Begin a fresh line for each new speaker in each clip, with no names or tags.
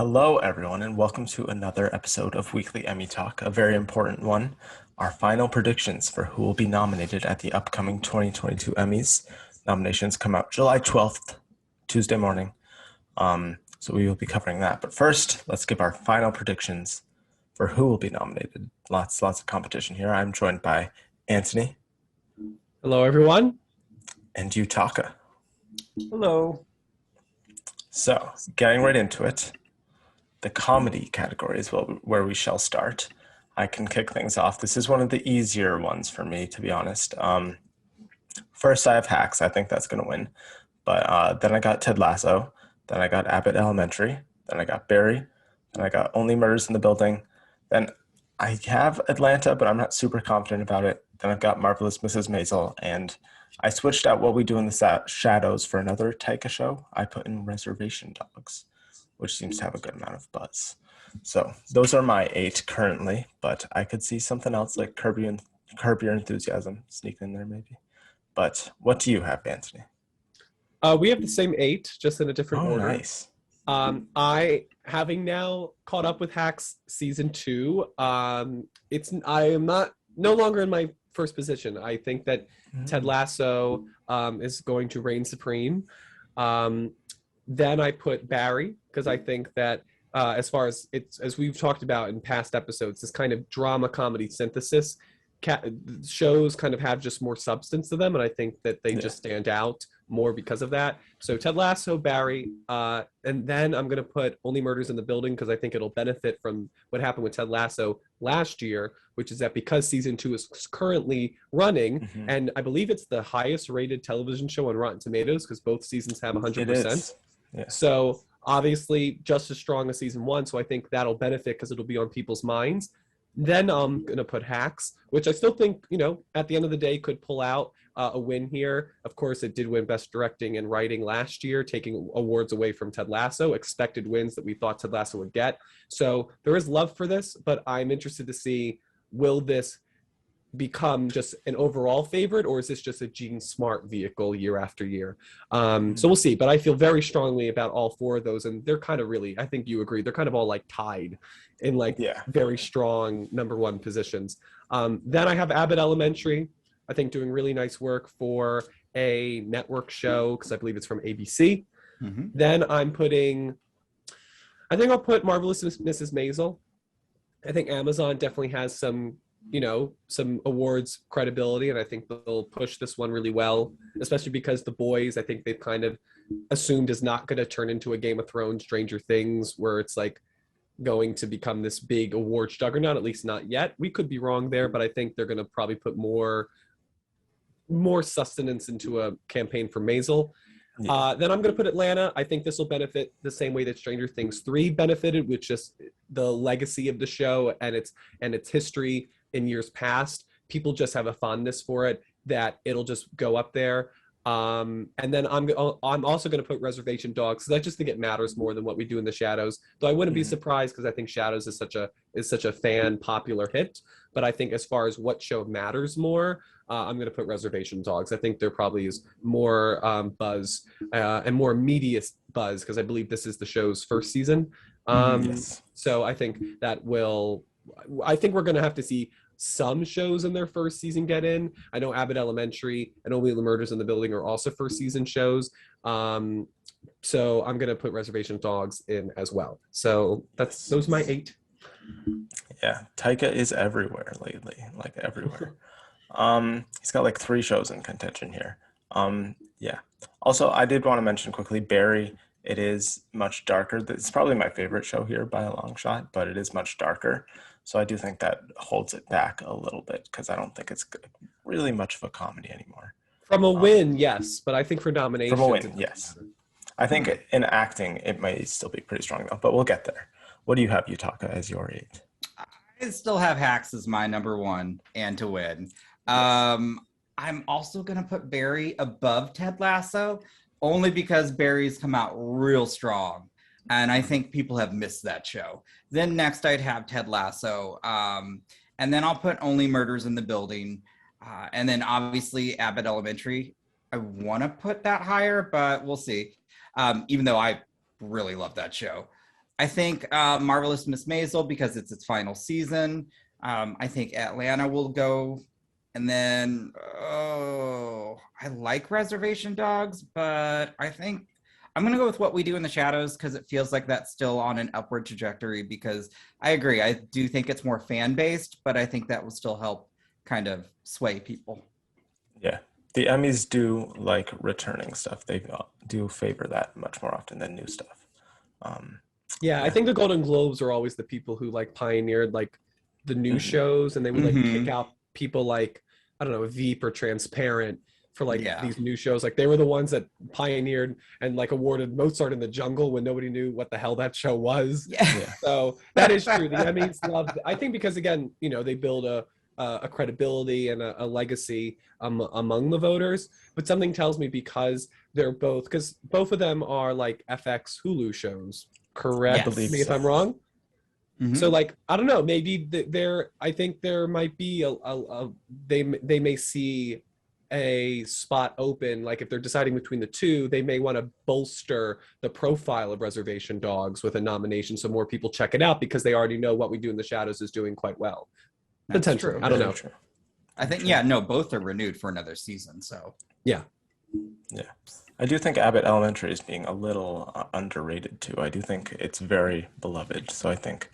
Hello, everyone, and welcome to another episode of Weekly Emmy Talk, a very important one. Our final predictions for who will be nominated at the upcoming 2022 Emmys. Nominations come out July 12th, Tuesday morning. So we will be covering that. But first, let's give our final predictions for who will be nominated. Lots of competition here. I'm joined by Anthony
Hello, everyone.
and Yutaka.
Hello.
So, getting right into it. The comedy category is where we shall start. I can kick things off. This is one of the easier ones for me, to be honest. First, I have Hacks. I think that's going to win. But then I got Ted Lasso. Then I got Abbott Elementary. Then I got Barry. Then I got Only Murders in the Building. Then I have Atlanta, but I'm not super confident about it. Then I've got Marvelous Mrs. Maisel. And I switched out What We Do in the Shadows for another Taika show. I put in Reservation Dogs, which seems to have a good amount of buzz. So those are my 8 currently, but I could see something else like Curb Your Enthusiasm sneaking in there maybe. But what do you have, Anthony?
We have the same 8, just in a different order.
Nice.
I, having now caught up with Hacks season 2, I am no longer in my first position. I think that Ted Lasso is going to reign supreme. Then I put Barry, because I think that as far as as we've talked about in past episodes, this kind of drama comedy synthesis shows kind of have just more substance to them, and I think that they just stand out more because of that. So Ted Lasso, Barry, and then I'm going to put Only Murders in the Building, because I think it'll benefit from what happened with Ted Lasso last year, which is that because season 2 is currently running, and I believe it's the highest rated television show on Rotten Tomatoes, because both seasons have 100%.
It is. Yeah.
So obviously just as strong as season 1, so I think that'll benefit because it'll be on people's minds. Then I'm going to put Hacks, which I still think, at the end of the day could pull out a win here. Of course, it did win Best Directing and Writing last year, taking awards away from Ted Lasso, expected wins that we thought Ted Lasso would get. So there is love for this, but I'm interested to see, will this become just an overall favorite, or is this just a Gene Smart vehicle year after year? So we'll see, but I feel very strongly about all 4 of those, and they're kind of really, I think you agree, they're kind of all like tied in very strong number 1 positions. Then I have Abbott Elementary, I think doing really nice work for a network show, because I believe it's from ABC. Then I think I'll put Marvelous Mrs. Maisel. I think Amazon definitely has some awards credibility, and I think they'll push this one really well, especially because The Boys, I think they've kind of assumed is not going to turn into a Game of Thrones, Stranger Things, where it's like going to become this big awards juggernaut, at least not yet. We could be wrong there, but I think they're going to probably put more sustenance into a campaign for Maisel. Then I'm going to put Atlanta. I think this will benefit the same way that Stranger Things 3 benefited, with just the legacy of the show and its history in years past. People just have a fondness for it that it'll just go up there. And then I'm also going to put Reservation Dogs, because I just think it matters more than What We Do in the Shadows. Though I wouldn't be surprised, because I think Shadows is such a fan popular hit. But I think as far as what show matters more, I'm going to put Reservation Dogs. I think there probably is more buzz and more immediate buzz, because I believe this is the show's first season.
Yes.
So I think I think we're going to have to see some shows in their first season get in. I know Abbott Elementary and Only the Murders in the Building are also first season shows. So I'm going to put Reservation Dogs in as well. So those are my 8.
Yeah, Taika is everywhere lately, like everywhere. He's got like 3 shows in contention here. Yeah. Also, I did want to mention quickly, Barry. It is much darker. It's probably my favorite show here by a long shot, but it is much darker. So I do think that holds it back a little bit, because I don't think it's really much of a comedy anymore.
From a win, yes, but I think for nominations,
from a win, yes. I think in acting, it may still be pretty strong though, but we'll get there. What do you have, Yutaka, as your 8?
I still have Hacks as my number 1 and to win. I'm also going to put Barry above Ted Lasso, only because Barry's come out real strong. And I think people have missed that show. Then next I'd have Ted Lasso. And then I'll put Only Murders in the Building. And then obviously Abbott Elementary. I want to put that higher, but we'll see. Even though I really love that show. I think Marvelous Miss Maisel because it's its final season. I think Atlanta will go. And then, I like Reservation Dogs, but I think I'm going to go with What We Do in the Shadows because it feels like that's still on an upward trajectory because I agree. I do think it's more fan-based, but I think that will still help kind of sway people.
Yeah. The Emmys do like returning stuff. They do favor that much more often than new stuff.
Yeah, I think the Golden Globes are always the people who like pioneered like the new shows, and they would like kick out people like, I don't know, Veep or Transparent for like these new shows. Like they were the ones that pioneered and like awarded Mozart in the Jungle when nobody knew what the hell that show was.
Yeah.
So that is true. The Emmys love, I think, because again, you know, they build a credibility and a legacy among the voters. But something tells me because because both of them are like FX Hulu shows, correct?
Yes.
Me if I'm wrong.
Mm-hmm.
So like, I don't know, maybe I think there might be they may see a spot open. Like if they're deciding between the two, they may want to bolster the profile of Reservation Dogs with a nomination so more people check it out because they already know What We Do in the Shadows is doing quite well.
That's
potentially.
true.
I don't know.
True.
I think, both are renewed for another season. So
yeah.
I do think Abbott Elementary is being a little underrated too. I do think it's very beloved. So I think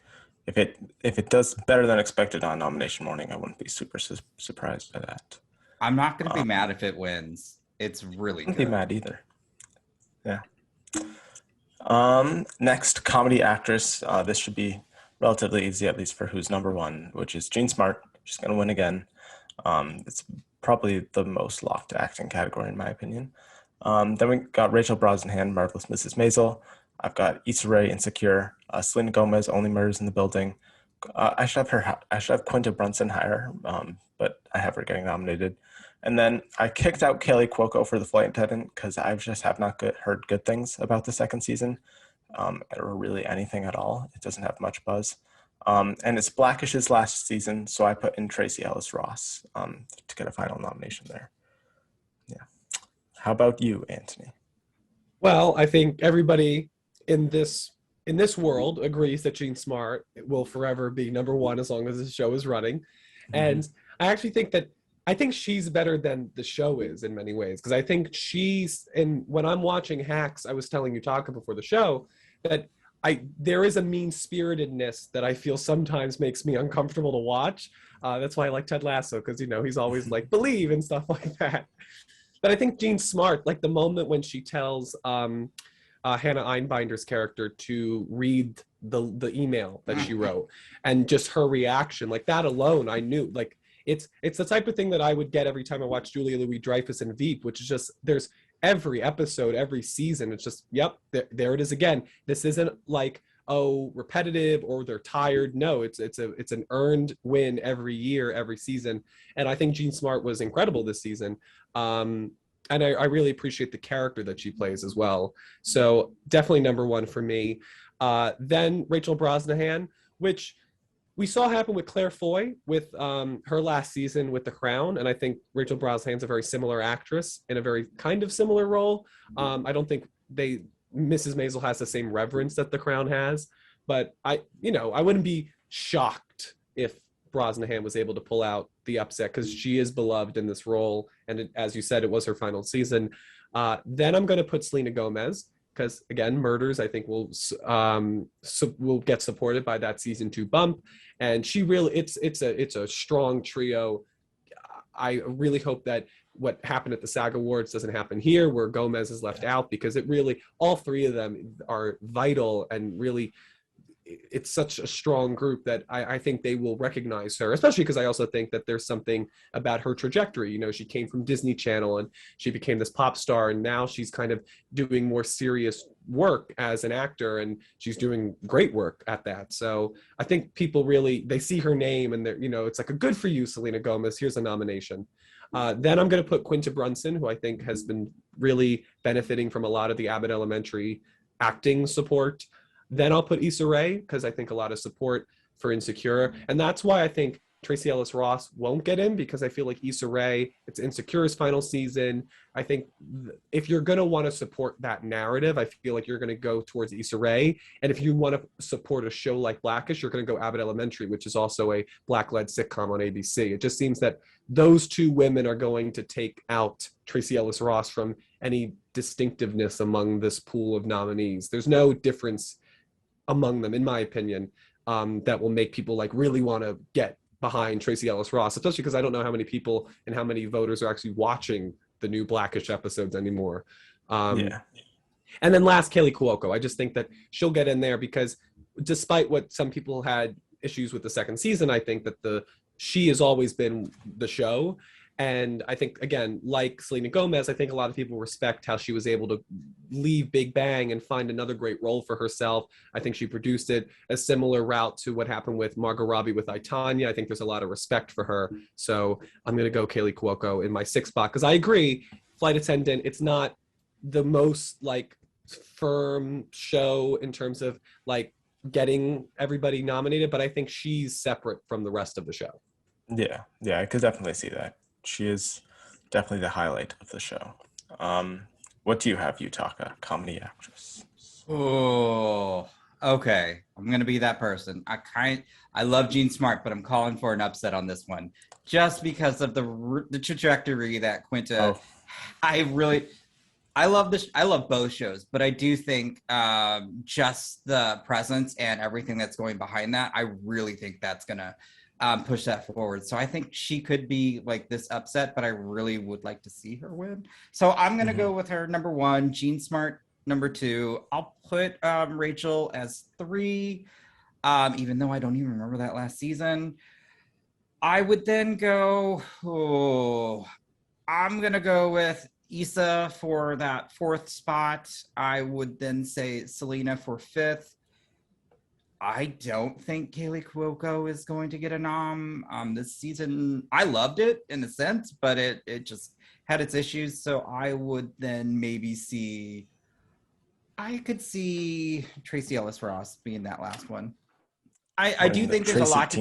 if it does better than expected on nomination morning, I wouldn't be super surprised by that.
I'm not going to be mad if it wins. It's really good.
I wouldn't be mad either. Yeah. Next, comedy actress. This should be relatively easy, at least for who's number one, which is Jean Smart. She's going to win again. It's probably the most locked acting category, in my opinion. Then we got Rachel Brosnahan, Marvelous Mrs. Maisel. I've got Issa Rae, Insecure. Selena Gomez, Only Murders in the Building. I should have Quinta Brunson higher, but I have her getting nominated. And then I kicked out Kaylee Cuoco for The Flight Attendant because I just have not heard good things about the second season, or really anything at all. It doesn't have much buzz. And it's Blackish's last season, so I put in Tracy Ellis Ross to get a final nomination there. Yeah. How about you, Anthony?
Well, I think everybody in this world agrees that Jean Smart will forever be number one as long as the show is running. Mm-hmm. And I actually think she's better than the show is in many ways, because I think when I'm watching Hacks, I was telling you talking before the show that there is a mean-spiritedness that I feel sometimes makes me uncomfortable to watch. That's why I like Ted Lasso, because he's always like believe and stuff like that. But I think Jean Smart, like the moment when she tells Hannah Einbinder's character to read the email that she wrote, and just her reaction, like that alone, I knew like it's the type of thing that I would get every time I watch Julia Louis-Dreyfus and Veep, which is just there's every episode, every season, it's just yep, there it is again. This isn't like repetitive or they're tired. No, it's an earned win every year, every season, and I think Jean Smart was incredible this season. And I really appreciate the character that she plays as well. So definitely number one for me. Then Rachel Brosnahan, which we saw happen with Claire Foy with her last season with The Crown. And I think Rachel Brosnahan's a very similar actress in a very kind of similar role. I don't think Mrs. Maisel has the same reverence that The Crown has, but I wouldn't be shocked if Brosnahan was able to pull out the upset because she is beloved in this role. And as you said, it was her final season. Then I'm going to put Selena Gomez because, again, Murders, I think will get supported by that season 2 bump. And she really, it's a strong trio. I really hope that what happened at the SAG Awards doesn't happen here where Gomez is left out, because it really, all three of them are vital and really, it's such a strong group that I think they will recognize her, especially because I also think that there's something about her trajectory. She came from Disney Channel and she became this pop star, and now she's kind of doing more serious work as an actor, and she's doing great work at that. So I think people really, they see her name and they're, it's like a good for you, Selena Gomez, here's a nomination. Then I'm going to put Quinta Brunson, who I think has been really benefiting from a lot of the Abbott Elementary acting support. Then I'll put Issa Rae because I think a lot of support for Insecure. And that's why I think Tracy Ellis Ross won't get in because I feel like Issa Rae, it's Insecure's final season. I think if you're going to want to support that narrative, I feel like you're going to go towards Issa Rae. And if you want to support a show like Blackish, you're going to go Abbott Elementary, which is also a Black-led sitcom on ABC. It just seems that those two women are going to take out Tracy Ellis Ross from any distinctiveness among this pool of nominees. There's no difference among them, in my opinion, that will make people like really want to get behind Tracy Ellis Ross, especially because I don't know how many people and how many voters are actually watching the new Blackish episodes anymore.
Yeah.
And then last, Kaylee Cuoco. I just think that she'll get in there because despite what some people had issues with the second season, I think that she has always been the show. And I think, again, like Selena Gomez, I think a lot of people respect how she was able to leave Big Bang and find another great role for herself. I think she produced it a similar route to what happened with Margot Robbie with I, Tonya. I think there's a lot of respect for her. So I'm going to go Kaylee Cuoco in my sixth spot because I agree, Flight Attendant, it's not the most like firm show in terms of like getting everybody nominated, but I think she's separate from the rest of the show.
Yeah, I could definitely see that. She is definitely the highlight of the show. What do you have, Yutaka, comedy actress?
Oh, okay. I'm gonna be that person. I love Jean Smart, but I'm calling for an upset on this one, just because of the trajectory that Quinta.
Oh.
I love both shows, but I do think just the presence and everything that's going behind that, I really think that's gonna push that forward. So I think she could be like this upset, but I really would like to see her win. So I'm gonna go with her number one, Jean Smart number two. I'll put Rachel as three, even though I don't even remember that last season. I would then go, I'm gonna go with Issa for that fourth spot. I would then say Selena for fifth. I don't think Kaylee Cuoco is going to get a nom this season. I loved it in a sense, but it just had its issues. So I would then maybe I could see Tracy Ellis Ross being that last one. I do think there's a lot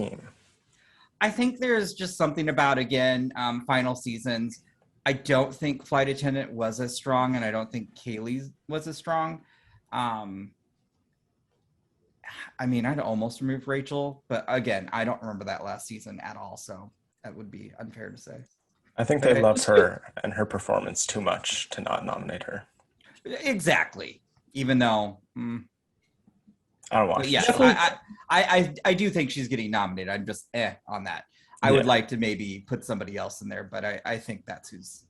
I think there's just something about, again, final seasons. I don't think Flight Attendant was as strong, and I don't think Kaylee was as strong. I mean, I'd almost remove Rachel, but again, I don't remember that last season at all, so that would be unfair to say.
I think they love her and her performance too much to not nominate her.
Exactly. Even though,
I don't watch.
Yeah, I do think she's getting nominated. I'm just on that. I would like to maybe put somebody else in there, but I think that's who's.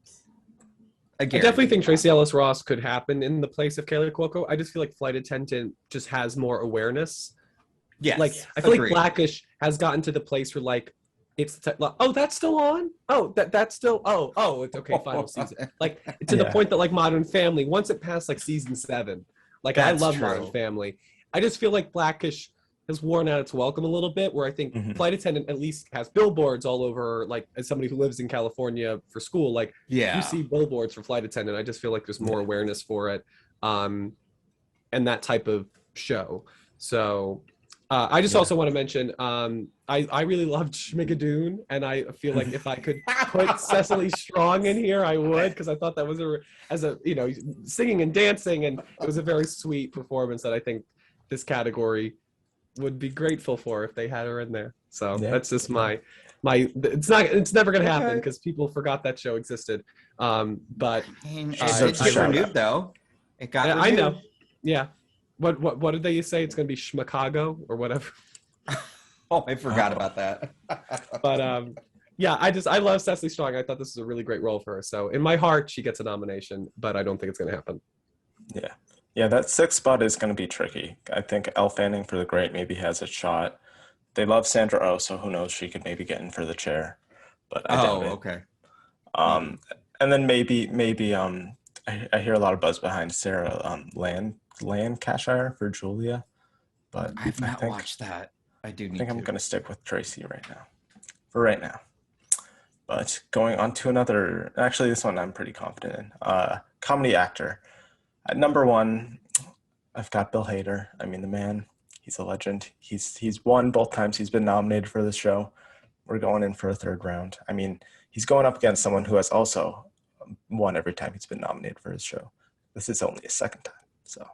I
definitely think Tracy Ellis Ross could happen in the place of Kaylee Cuoco. I just feel like Flight Attendant just has more awareness.
Yes,
like I feel like Blackish has gotten to the place where like it's that's still on. That's still it's okay. Final season. Like to the point that like Modern Family, once it passed like season 7, like I love Modern Family. I just feel like Blackish has worn out its welcome a little bit, where I think Flight Attendant at least has billboards all over, like as somebody who lives in California for school, like you see billboards for Flight Attendant. I just feel like there's more awareness for it and that type of show. So I just also want to mention I really loved Schmigadoon, and I feel like if I could put Cecily Strong in here, I would, because I thought that was singing and dancing, and it was a very sweet performance that I think this category would be grateful for if they had her in there. So that's just my it's never gonna happen because people forgot that show existed. But
it did get renewed though. It got renewed.
I know. Yeah. What did they say? It's gonna be Schmicago or whatever.
I forgot about that.
But I love Cecily Strong. I thought this was a really great role for her. So in my heart, she gets a nomination, but I don't think it's gonna happen.
Yeah, that sixth spot is going to be tricky. I think Elle Fanning for The Great maybe has a shot. They love Sandra Oh, so who knows? She could maybe get in for the chair, but I doubt it.
Okay.
And then maybe I hear a lot of buzz behind Sarah Lancashire for Julia, but
I have not watched that. I think
I'm going to stick with Tracy for right now. But going on to another, actually this one I'm pretty confident in. Comedy actor. At number one, I've got Bill Hader. I mean, the man, he's a legend. He's won both times he's been nominated for this show. We're going in for a third round. I mean, he's going up against someone who has also won every time he's been nominated for his show. This is only his second time. So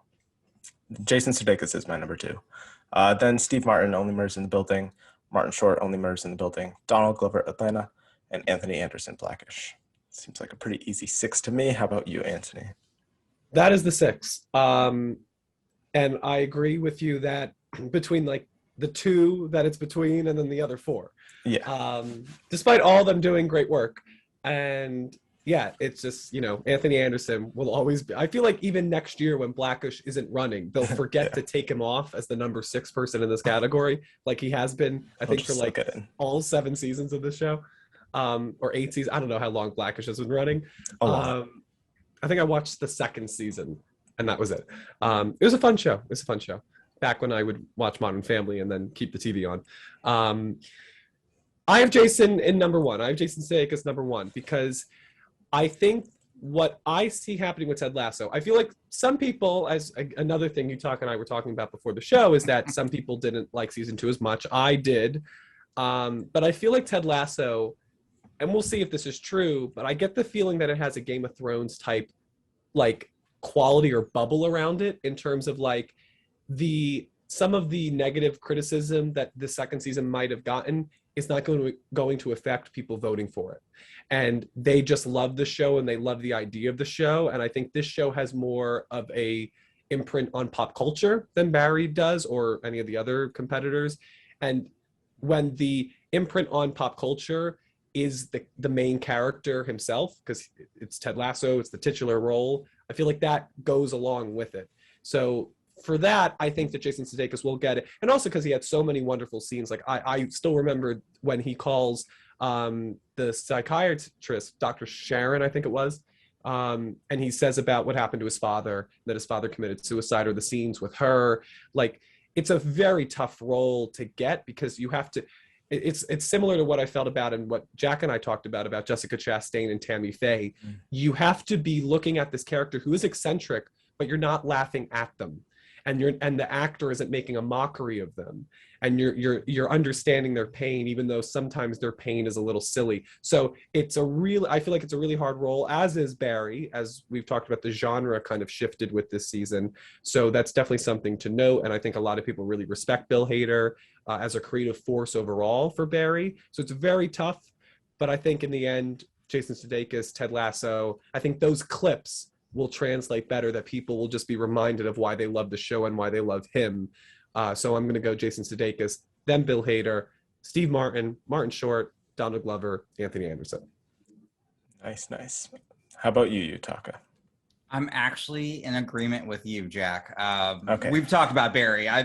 Jason Sudeikis is my number 2. Then Steve Martin, Only Murders in the Building. Martin Short, Only Murders in the Building. Donald Glover, Atlanta. And Anthony Anderson, Blackish. Seems like a pretty easy 6 to me. How about you, Anthony?
That is the 6. And I agree with you that between like the 2 that it's between and then the other 4.
Yeah.
Despite all of them doing great work. And yeah, it's just, Anthony Anderson will always be. I feel like even next year when Blackish isn't running, they'll forget to take him off as the number 6 person in this category, like he has been, I think, for like all 7 seasons of the show, or 8 seasons. I don't know how long Blackish has been running. I think I watched the 2nd season, and that was it. It was a fun show. Back when I would watch Modern Family and then keep the TV on. I have Jason in number 1. I have Jason Sudeikis number 1 because I think what I see happening with Ted Lasso, I feel like some people, as another thing you and I were talking about before the show, is that some people didn't like season 2 as much. I did. But I feel like Ted Lasso, and we'll see if this is true, but I get the feeling that it has a Game of Thrones type like quality or bubble around it in terms of like some of the negative criticism that the 2nd season might have gotten is not going to affect people voting for it. And they just love the show and they love the idea of the show. And I think this show has more of a imprint on pop culture than Barry does or any of the other competitors. And when the imprint on pop culture is the main character himself, because it's Ted Lasso, it's the titular role, I feel like that goes along with it. So for that, I think that Jason Sudeikis will get it. And also because he had so many wonderful scenes. Like I still remember when he calls the psychiatrist, Dr. Sharon, I think it was, and he says about what happened to his father, that his father committed suicide, or the scenes with her. Like, it's a very tough role to get because you have to, it's similar to what I felt about and what Jack and I talked about Jessica Chastain and Tammy Faye. You have to be looking at this character who is eccentric, but you're not laughing at them. And the actor isn't making a mockery of them, and you're understanding their pain, even though sometimes their pain is a little silly. So I feel like it's a really hard role, as is Barry, as we've talked about. The genre kind of shifted with this season, so that's definitely something to note. And I think a lot of people really respect Bill Hader as a creative force overall for Barry. So it's very tough, but I think in the end, Jason Sudeikis, Ted Lasso, I think those clips will translate better, that people will just be reminded of why they love the show and why they love him. So I'm going to go Jason Sudeikis, then Bill Hader, Steve Martin, Martin Short, Donald Glover, Anthony Anderson.
Nice. How about you, Yutaka?
I'm actually in agreement with you, Jack.
Okay.
We've talked about Barry. I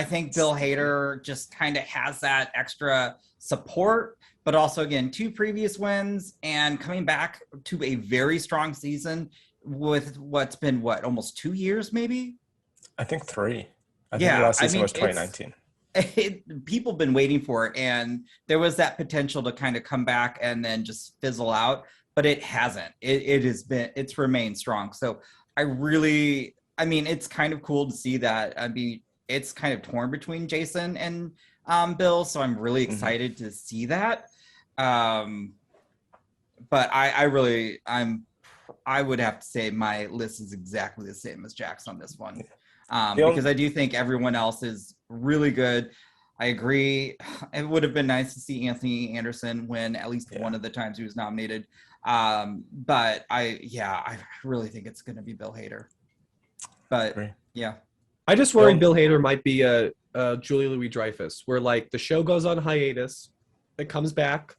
think Bill Hader just kind of has that extra support, but also, again, 2 previous wins and coming back to a very strong season with what's been, almost 2 years, maybe?
I think 3. I think the last season was 2019.
People have been waiting for it, and there was that potential to kind of come back and then just fizzle out, but it hasn't. It's remained strong. So it's kind of cool to see that. I mean, it's kind of torn between Jason and Bill, so I'm really excited to see that. But I would have to say my list is exactly the same as Jack's on this one, because I do think everyone else is really good. I agree. It would have been nice to see Anthony Anderson win at least one of the times he was nominated. But I really think it's going to be Bill Hader. But yeah,
I just worry Bill Hader might be a Julia Louis-Dreyfus, where like the show goes on hiatus, it comes back,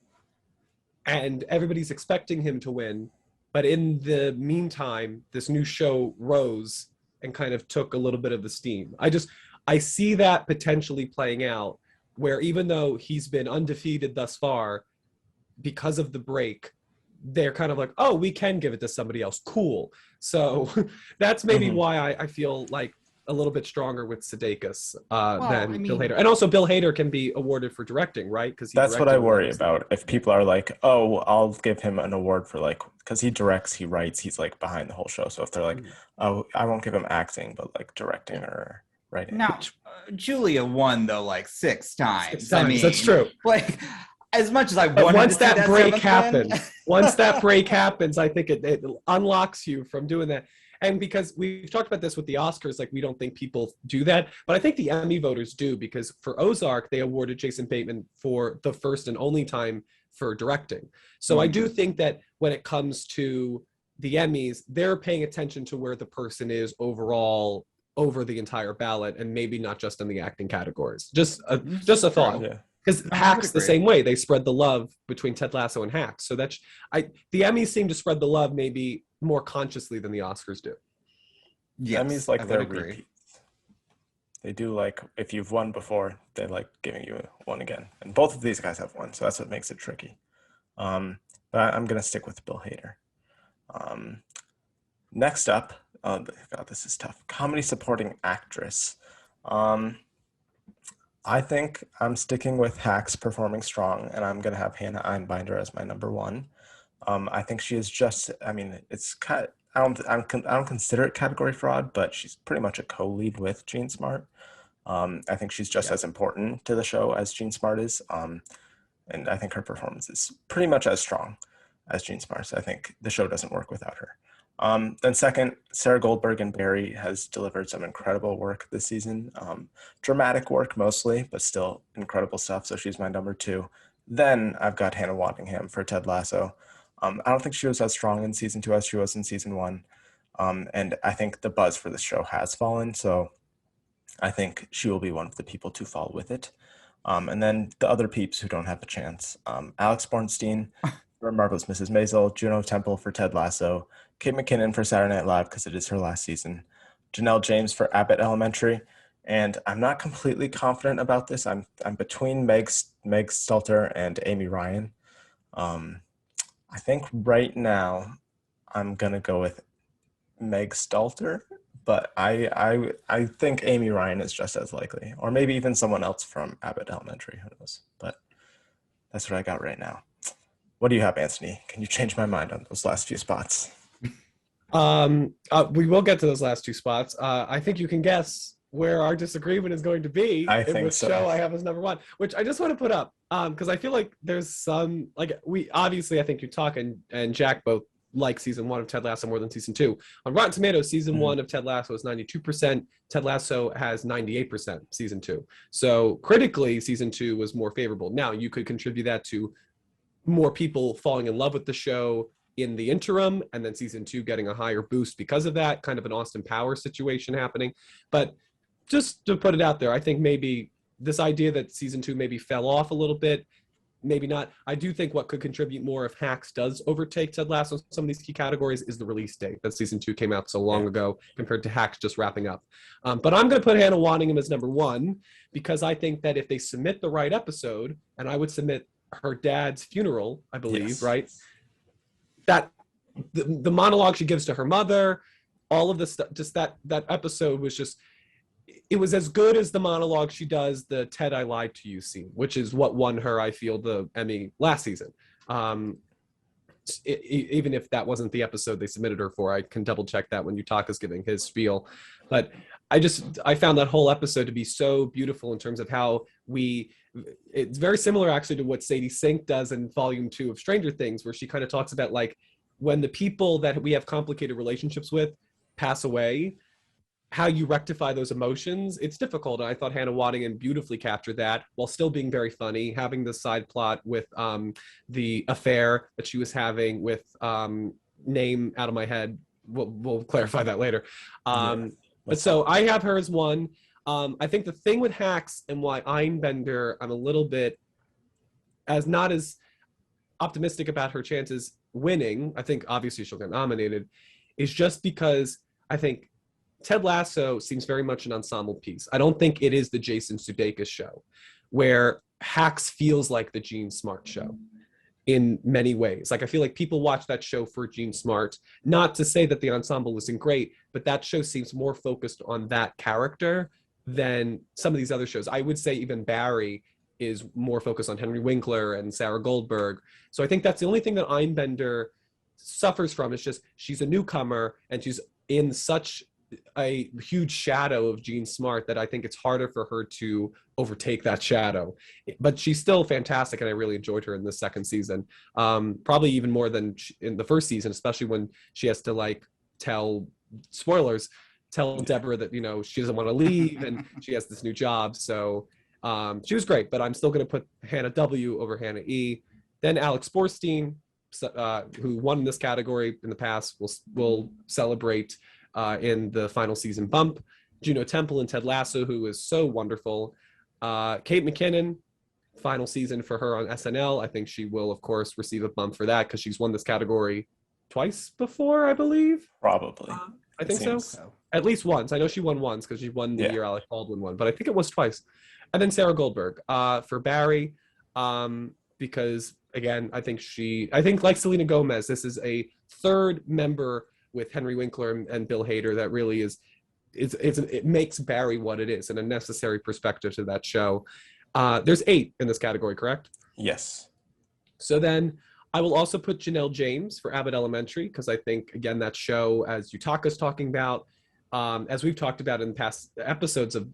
and everybody's expecting him to win. But in the meantime, this new show rose and kind of took a little bit of the steam. I see that potentially playing out, where even though he's been undefeated thus far, because of the break, they're kind of like, oh, we can give it to somebody else. Cool. So that's maybe why I feel like a little bit stronger with Sudeikis than Bill Hader. And also Bill Hader can be awarded for directing, right? Because
that's what I worry about. If people are like, oh, I'll give him an award for like, because he directs, he writes, he's like behind the whole show. So if they're like, oh, I won't give him acting, but like directing or writing.
Now, Julia won though like 6 times.
6 times. That's true.
Like, as much as I
But
wanted
once
to see
that break
seventh
happens,
win,
once that break happens, I think it unlocks you from doing that. And because we've talked about this with the Oscars, like we don't think people do that, but I think the Emmy voters do, because for Ozark, they awarded Jason Bateman for the first and only time for directing. So I do think that when it comes to the Emmys, they're paying attention to where the person is overall over the entire ballot, and maybe not just in the acting categories. Just a thought.
Yeah.
Because Hacks the same way, they spread the love between Ted Lasso and Hacks. So that's the Emmys seem to spread the love maybe more consciously than the Oscars do.
yes,
Emmys like
I
their
would agree.
repeats. They do, like, if you've won before, they like giving you one again. And both of these guys have won, so that's what makes it tricky. But I'm gonna stick with Bill Hader. Next up, God, this is tough. Comedy supporting actress. I think I'm sticking with Hacks performing strong, and I'm gonna have Hannah Einbinder as my number one. I think she is just. I mean, it's kind. I don't consider it category fraud, but she's pretty much a co-lead with Jean Smart. I think she's just as important to the show as Jean Smart is, and I think her performance is pretty much as strong as Jean Smart's. I think the show doesn't work without her. Then second, Sarah Goldberg and Barry has delivered some incredible work this season. Dramatic work mostly, but still incredible stuff. So she's my number two. Then I've got Hannah Waddingham for Ted Lasso. I don't think she was as strong in season two as she was in season one. And I think the buzz for this show has fallen. So I think she will be one of the people to fall with it. And then the other peeps who don't have a chance. Alex Bornstein for Marvelous Mrs. Maisel, Juno Temple for Ted Lasso, Kate McKinnon for Saturday Night Live because it is her last season, Janelle James for Abbott Elementary, and I'm not completely confident about this. I'm between Meg Stelter and Amy Ryan. I think right now I'm gonna go with Meg Stelter, but I think Amy Ryan is just as likely, or maybe even someone else from Abbott Elementary. Who knows? But that's what I got right now. What do you have, Anthony? Can you change my mind on those last few spots?
We will get to those last two spots. I think you can guess where our disagreement is going to be.
I think so.
Show I have as number one, which I just want to put up because I feel like there's some I think you talk and Jack both like season one of Ted Lasso more than season two. On Rotten Tomatoes, season one of Ted Lasso is 92%. Ted Lasso has 98% season two. So critically, season two was more favorable. Now you could contribute that to more people falling in love with the show in the interim, and then season two getting a higher boost because of that, kind of an Austin Powers situation happening. But just to put it out there, I think maybe this idea that season two maybe fell off a little bit, maybe not. I do think what could contribute more if Hacks does overtake Ted Lasso in some of these key categories is the release date, that season two came out so long ago compared to Hacks just wrapping up. But I'm going to put Hannah Waddingham as number one because I think that if they submit the right episode, and I would submit her dad's funeral, I believe, right? That the monologue she gives to her mother, all of the stuff, just that episode was just, it was as good as the monologue she does the Ted I lied to you scene, which is what won her, I feel, the Emmy last season. Even if that wasn't the episode they submitted her for, I can double check that when Yutaka's giving his spiel. But I found that whole episode to be so beautiful in terms of how it's very similar actually to what Sadie Sink does in volume 2 of Stranger Things, where she kind of talks about like when the people that we have complicated relationships with pass away, how you rectify those emotions. It's difficult. And I thought Hannah Waddingham beautifully captured that while still being very funny, having the side plot with the affair that she was having with name out of my head. We'll clarify that later. But so I have her as one. I think the thing with Hacks and why Einbender, I'm a little bit not as optimistic about her chances winning, I think obviously she'll get nominated, is just because I think Ted Lasso seems very much an ensemble piece. I don't think it is the Jason Sudeikis show, where Hacks feels like the Jean Smart show in many ways. Like I feel like people watch that show for Jean Smart, not to say that the ensemble isn't great, but that show seems more focused on that character than some of these other shows. I would say even Barry is more focused on Henry Winkler and Sarah Goldberg. So I think that's the only thing that Einbender suffers from. Is just she's a newcomer and she's in such a huge shadow of Jean Smart that I think it's harder for her to overtake that shadow. But she's still fantastic, and I really enjoyed her in the second season. Probably even more than in the first season, especially when she has to like tell spoilers, tell Deborah that she doesn't want to leave and she has this new job. So she was great, but I'm still going to put Hannah W over Hannah E. Then Alex Borstein, who won in this category in the past, will celebrate in the final season bump. Juno Temple and Ted Lasso, who is so wonderful. Kate McKinnon, final season for her on SNL. I think she will, of course, receive a bump for that because she's won this category twice before, I believe.
Probably.
I think so. At least once. I know she won once because she won the year Alec Baldwin won, but I think it was twice. And then Sarah Goldberg for Barry, because again, I think like Selena Gomez, this is a third member with Henry Winkler and Bill Hader that really it makes Barry what it is and a necessary perspective to that show. There's 8 in this category, correct?
Yes.
So then I will also put Janelle James for Abbott Elementary because I think, again, that show, as Yutaka's talking about, as we've talked about in past episodes of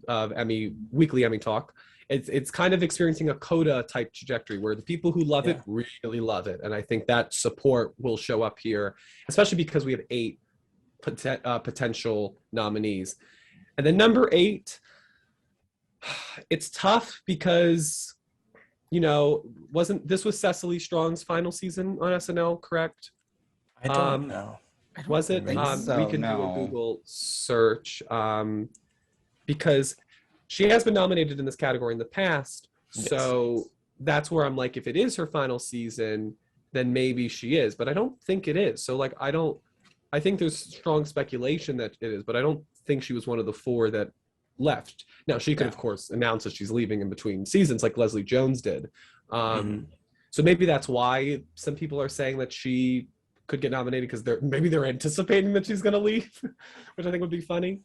Weekly Emmy Talk, it's kind of experiencing a Coda type trajectory where the people who love it really love it. And I think that support will show up here, especially because we have 8 potential nominees. And then number 8, it's tough because, this was Cecily Strong's final season on SNL, correct?
I don't know.
Was it? We can do a Google search because she has been nominated in this category in the past. Yes. So that's where I'm like, if it is her final season, then maybe she is, but I don't think it is. So like, I think there's strong speculation that it is, but I don't think she was one of the 4 that left. Now she could of course announce that she's leaving in between seasons like Leslie Jones did. So maybe that's why some people are saying that she could get nominated because they're anticipating that she's going to leave, which I think would be funny.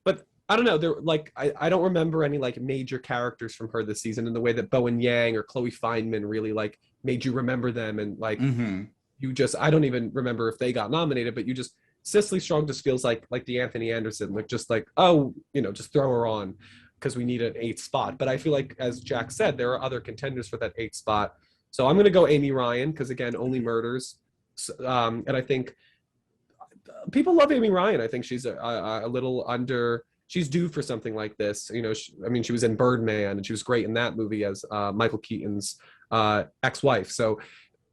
But I don't know. They're like, I don't remember any like major characters from her this season in the way that Bowen Yang or Chloe Fineman really like made you remember them. And like, I don't even remember if they got nominated, but Cecily Strong just feels like the Anthony Anderson, like just like, just throw her on because we need an 8th spot. But I feel like, as Jack said, there are other contenders for that 8th spot. So I'm going to go Amy Ryan because, again, Only Murders. And I think people love Amy Ryan. I think she's a little she's due for something like this. She was in Birdman and she was great in that movie as Michael Keaton's ex-wife. So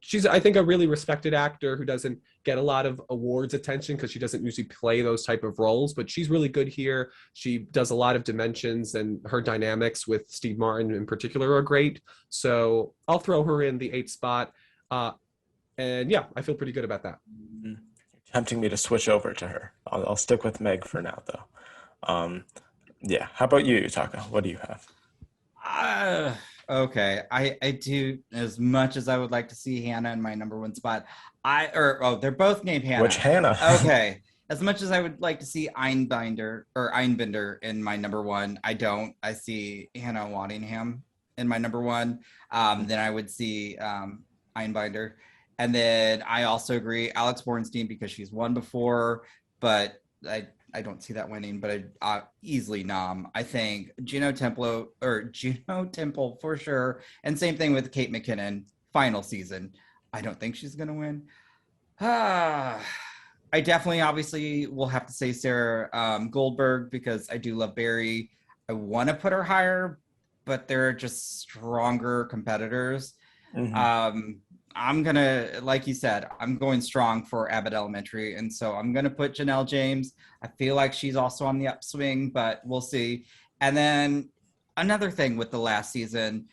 she's, I think, a really respected actor who doesn't get a lot of awards attention because she doesn't usually play those type of roles, but she's really good here. She does a lot of dimensions and her dynamics with Steve Martin in particular are great. So I'll throw her in the 8th spot. And yeah, I feel pretty good about that.
You're tempting me to switch over to her. I'll stick with Meg for now though. How about you, Yutaka? What do you have?
Okay, I do, as much as I would like to see Hannah in my number 1 spot. They're both named Hannah.
Which Hannah?
Okay, as much as I would like to see Einbinder in my number 1, I don't. I see Hannah Waddingham in my number 1. Then I would see Einbinder, and then I also agree Alex Bornstein because she's won before, but I don't see that winning, but I easily nom. I think Juno Temple for sure. And same thing with Kate McKinnon, final season. I don't think she's going to win. I definitely, obviously, will have to say Sarah Goldberg because I do love Barry. I want to put her higher, but there are just stronger competitors. I'm going to, like you said, I'm going strong for Abbott Elementary. And so I'm going to put Janelle James. I feel like she's also on the upswing, but we'll see. And then another thing with the last season,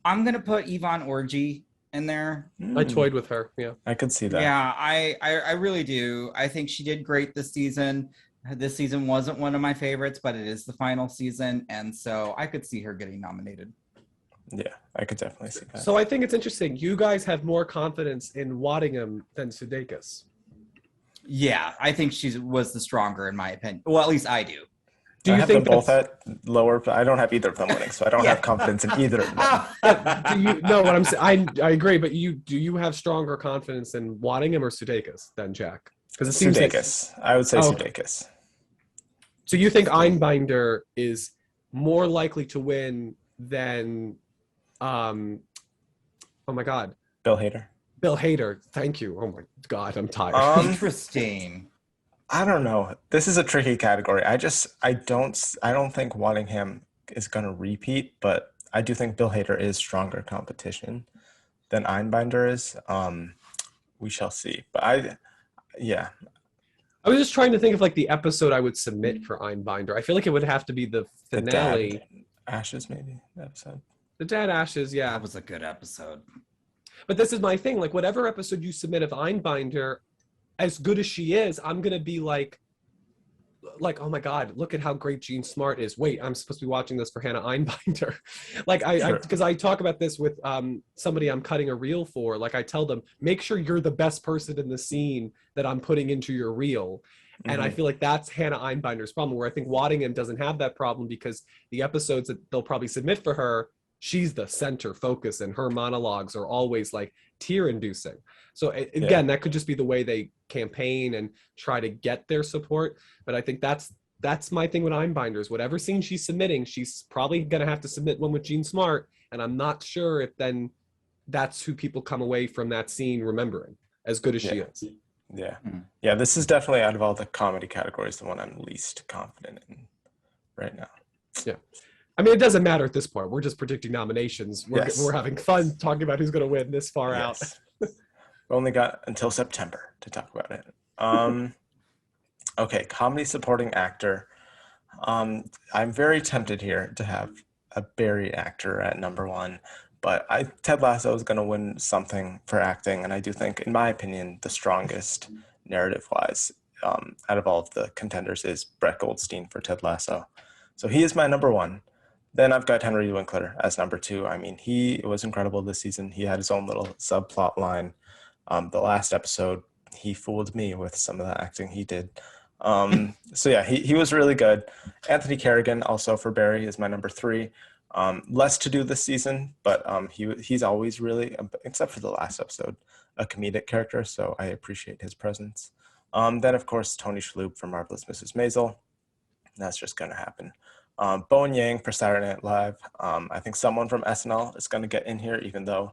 I'm going to put Yvonne Orji in there.
I toyed with her. Yeah,
I could see that.
Yeah, I really do. I think she did great this season. This season wasn't one of my favorites, but it is the final season. And so I could see her getting nominated.
Yeah, I could definitely see that.
So I think it's interesting. You guys have more confidence in Waddingham than Sudeikis.
Yeah, I think she was the stronger in my opinion. Well, at least I do.
Do you think them both at lower? I don't have either of them winning, so I don't have confidence in either of them.
Do you know what I'm saying? I agree, but do you have stronger confidence in Waddingham or Sudeikis than Jack?
Because it seems Sudeikis. I would say Sudeikis.
So you think Einbinder is more likely to win than, oh my God,
Bill Hader.
Bill Hader? Thank you. Oh my God, I'm tired.
Interesting.
I don't know. This is a tricky category. I don't think Waddingham is going to repeat, but I do think Bill Hader is stronger competition than Einbinder is. We shall see. But yeah.
I was just trying to think of like the episode I would submit for Einbinder. I feel like it would have to be the finale.
The Dad Ashes, maybe, episode.
The Dad Ashes, yeah.
That was a good episode.
But this is my thing. Like, whatever episode you submit of Einbinder, as good as she is, I'm going to be like, oh my God, look at how great Jean Smart is. Wait, I'm supposed to be watching this for Hannah Einbinder. Because I talk about this with somebody I'm cutting a reel for. Like, I tell them, make sure you're the best person in the scene that I'm putting into your reel. Mm-hmm. And I feel like that's Hannah Einbinder's problem, where I think Waddingham doesn't have that problem because the episodes that they'll probably submit for her, she's the center focus and her monologues are always like tear-inducing. So again, that could just be the way they campaign and try to get their support. But I think that's my thing with Einbinders. Whatever scene she's submitting, she's probably going to have to submit one with Jean Smart. And I'm not sure if then that's who people come away from that scene remembering, as good as she is.
Yeah. Yeah, this is definitely, out of all the comedy categories, the one I'm least confident in right now.
Yeah. I mean, it doesn't matter at this point. We're just predicting nominations. We're having fun talking about who's going to win this far out.
We only got until September to talk about it. Okay, comedy supporting actor. I'm very tempted here to have a Barry actor at number one, but Ted Lasso is going to win something for acting, and I do think, in my opinion, the strongest narrative-wise out of all of the contenders is Brett Goldstein for Ted Lasso. So he is my number one. Then I've got Henry Winkler as number two. I mean, he was incredible this season. He had his own little subplot line. The last episode, he fooled me with some of the acting he did. So yeah, he was really good. Anthony Carrigan, also for Barry, is my number three. Less to do this season, but he's always really, except for the last episode, a comedic character, so I appreciate his presence. Then, of course, Tony Shalhoub for Marvelous Mrs. Maisel. That's just going to happen. Bowen Yang for Saturday Night Live. I think someone from SNL is going to get in here, even though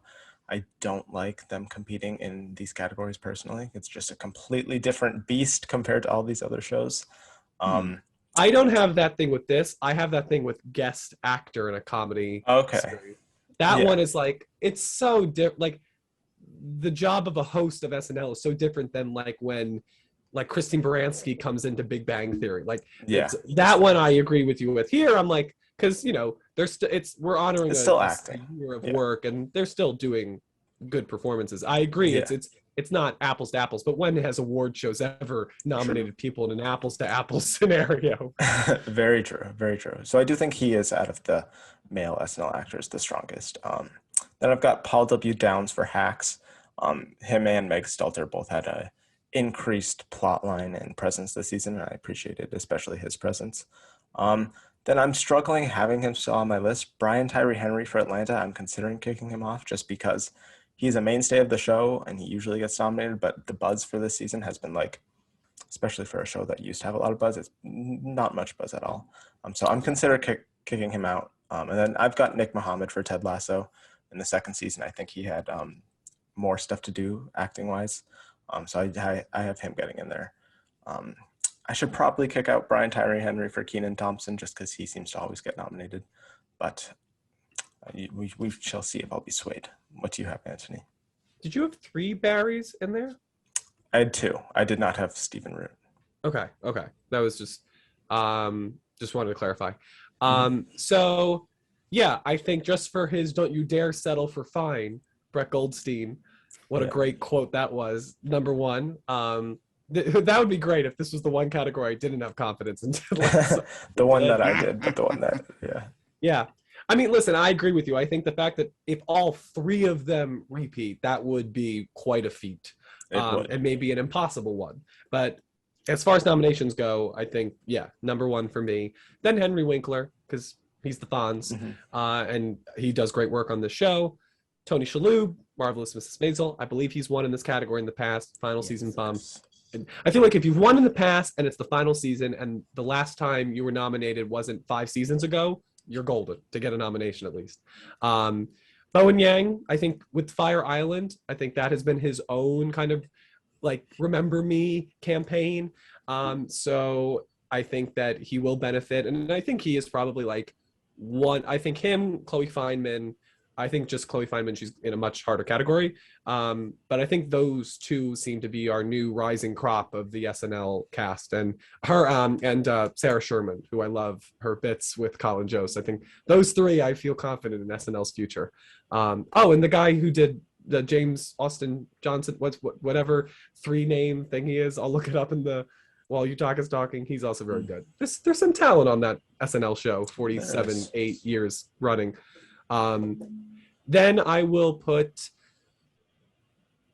I don't like them competing in these categories personally. It's just a completely different beast compared to all these other shows.
I don't have that thing with this. I have that thing with guest actor in a comedy.
Okay.
Series. That one is like, it's so different. Like, the job of a host of SNL is so different than like when like Christine Baranski comes into Big Bang Theory. Like, that one I agree with you with. Here, I'm like, because we're honoring a year of work, and they're still doing good performances. I agree. Yeah. It's not apples to apples, but when has award shows ever nominated people in an apples to apples scenario?
Very true. Very true. So I do think he is, out of the male SNL actors, the strongest. Then I've got Paul W. Downs for Hacks. Him and Meg Stelter both had a increased plot line and presence this season, and I appreciated especially his presence. Then I'm struggling having him still on my list. Brian Tyree Henry for Atlanta, I'm considering kicking him off just because he's a mainstay of the show and he usually gets nominated, but the buzz for this season has been like, especially for a show that used to have a lot of buzz, it's not much buzz at all. So I'm considering kicking him out. And then I've got Nick Mohammed for Ted Lasso. In the second season, I think he had more stuff to do acting-wise. So I have him getting in there. I should probably kick out Brian Tyree Henry for Kenan Thompson just because he seems to always get nominated. But we shall see if I'll be swayed. What do you have, Anthony?
Did you have 3 Barrys in there?
I had 2. I did not have Stephen Root.
Okay. That was just wanted to clarify. So, yeah, I think just for his "Don't You Dare Settle for Fine," Brett Goldstein, what a great quote that was. Number one. That would be great if this was the one category I didn't have confidence in.
The one that I did, but the one that,
Yeah. I mean, listen, I agree with you. I think the fact that if all 3 of them repeat, that would be quite a feat. And maybe an impossible one. But as far as nominations go, I think, number one for me. Then Henry Winkler, because he's the Fonz, and he does great work on the show. Tony Shalhoub, Marvelous Mrs. Maisel. I believe he's won in this category in the past. Final season bomb. I feel like if you've won in the past and it's the final season and the last time you were nominated wasn't 5 seasons ago, you're golden to get a nomination at least. Bowen Yang, I think with Fire Island, I think that has been his own kind of like remember me campaign. So I think that he will benefit, and I think he is probably like one. I think him, Chloe Fineman. I think just Chloe Fineman, she's in a much harder category. But I think those two seem to be our new rising crop of the SNL cast, and her and Sarah Sherman, who I love her bits with Colin Jost. I think those three, I feel confident in SNL's future. Oh, and the guy who did the James Austin Johnson, whatever 3-name thing he is, I'll look it up in the while you talk is talking. He's also very good. There's some talent on that SNL show, 8 years running. Then I will put,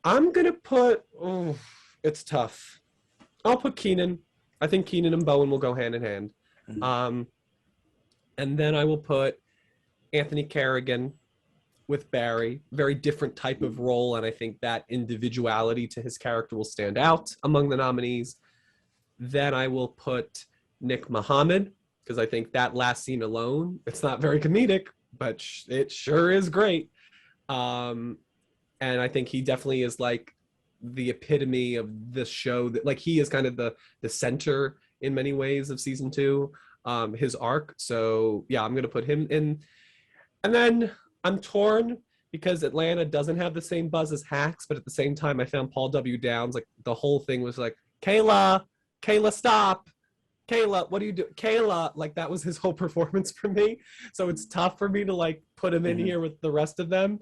I'm going to put, it's tough. I'll put Keenan. I think Keenan and Bowen will go hand in hand. And then I will put Anthony Carrigan with Barry. Very different type of role, and I think that individuality to his character will stand out among the nominees. Then I will put Nick Mohammed, because I think that last scene alone, it's not very comedic, but it sure is great. And I think he definitely is like the epitome of this show, that like he is kind of the center in many ways of season 2, his arc. So yeah, I'm gonna put him in. And then I'm torn because Atlanta doesn't have the same buzz as Hacks, but at the same time I found Paul W. Downs, like the whole thing was like, Kayla, stop. Kayla, what do you do? Kayla, like that was his whole performance for me. So it's tough for me to like put him in here with the rest of them.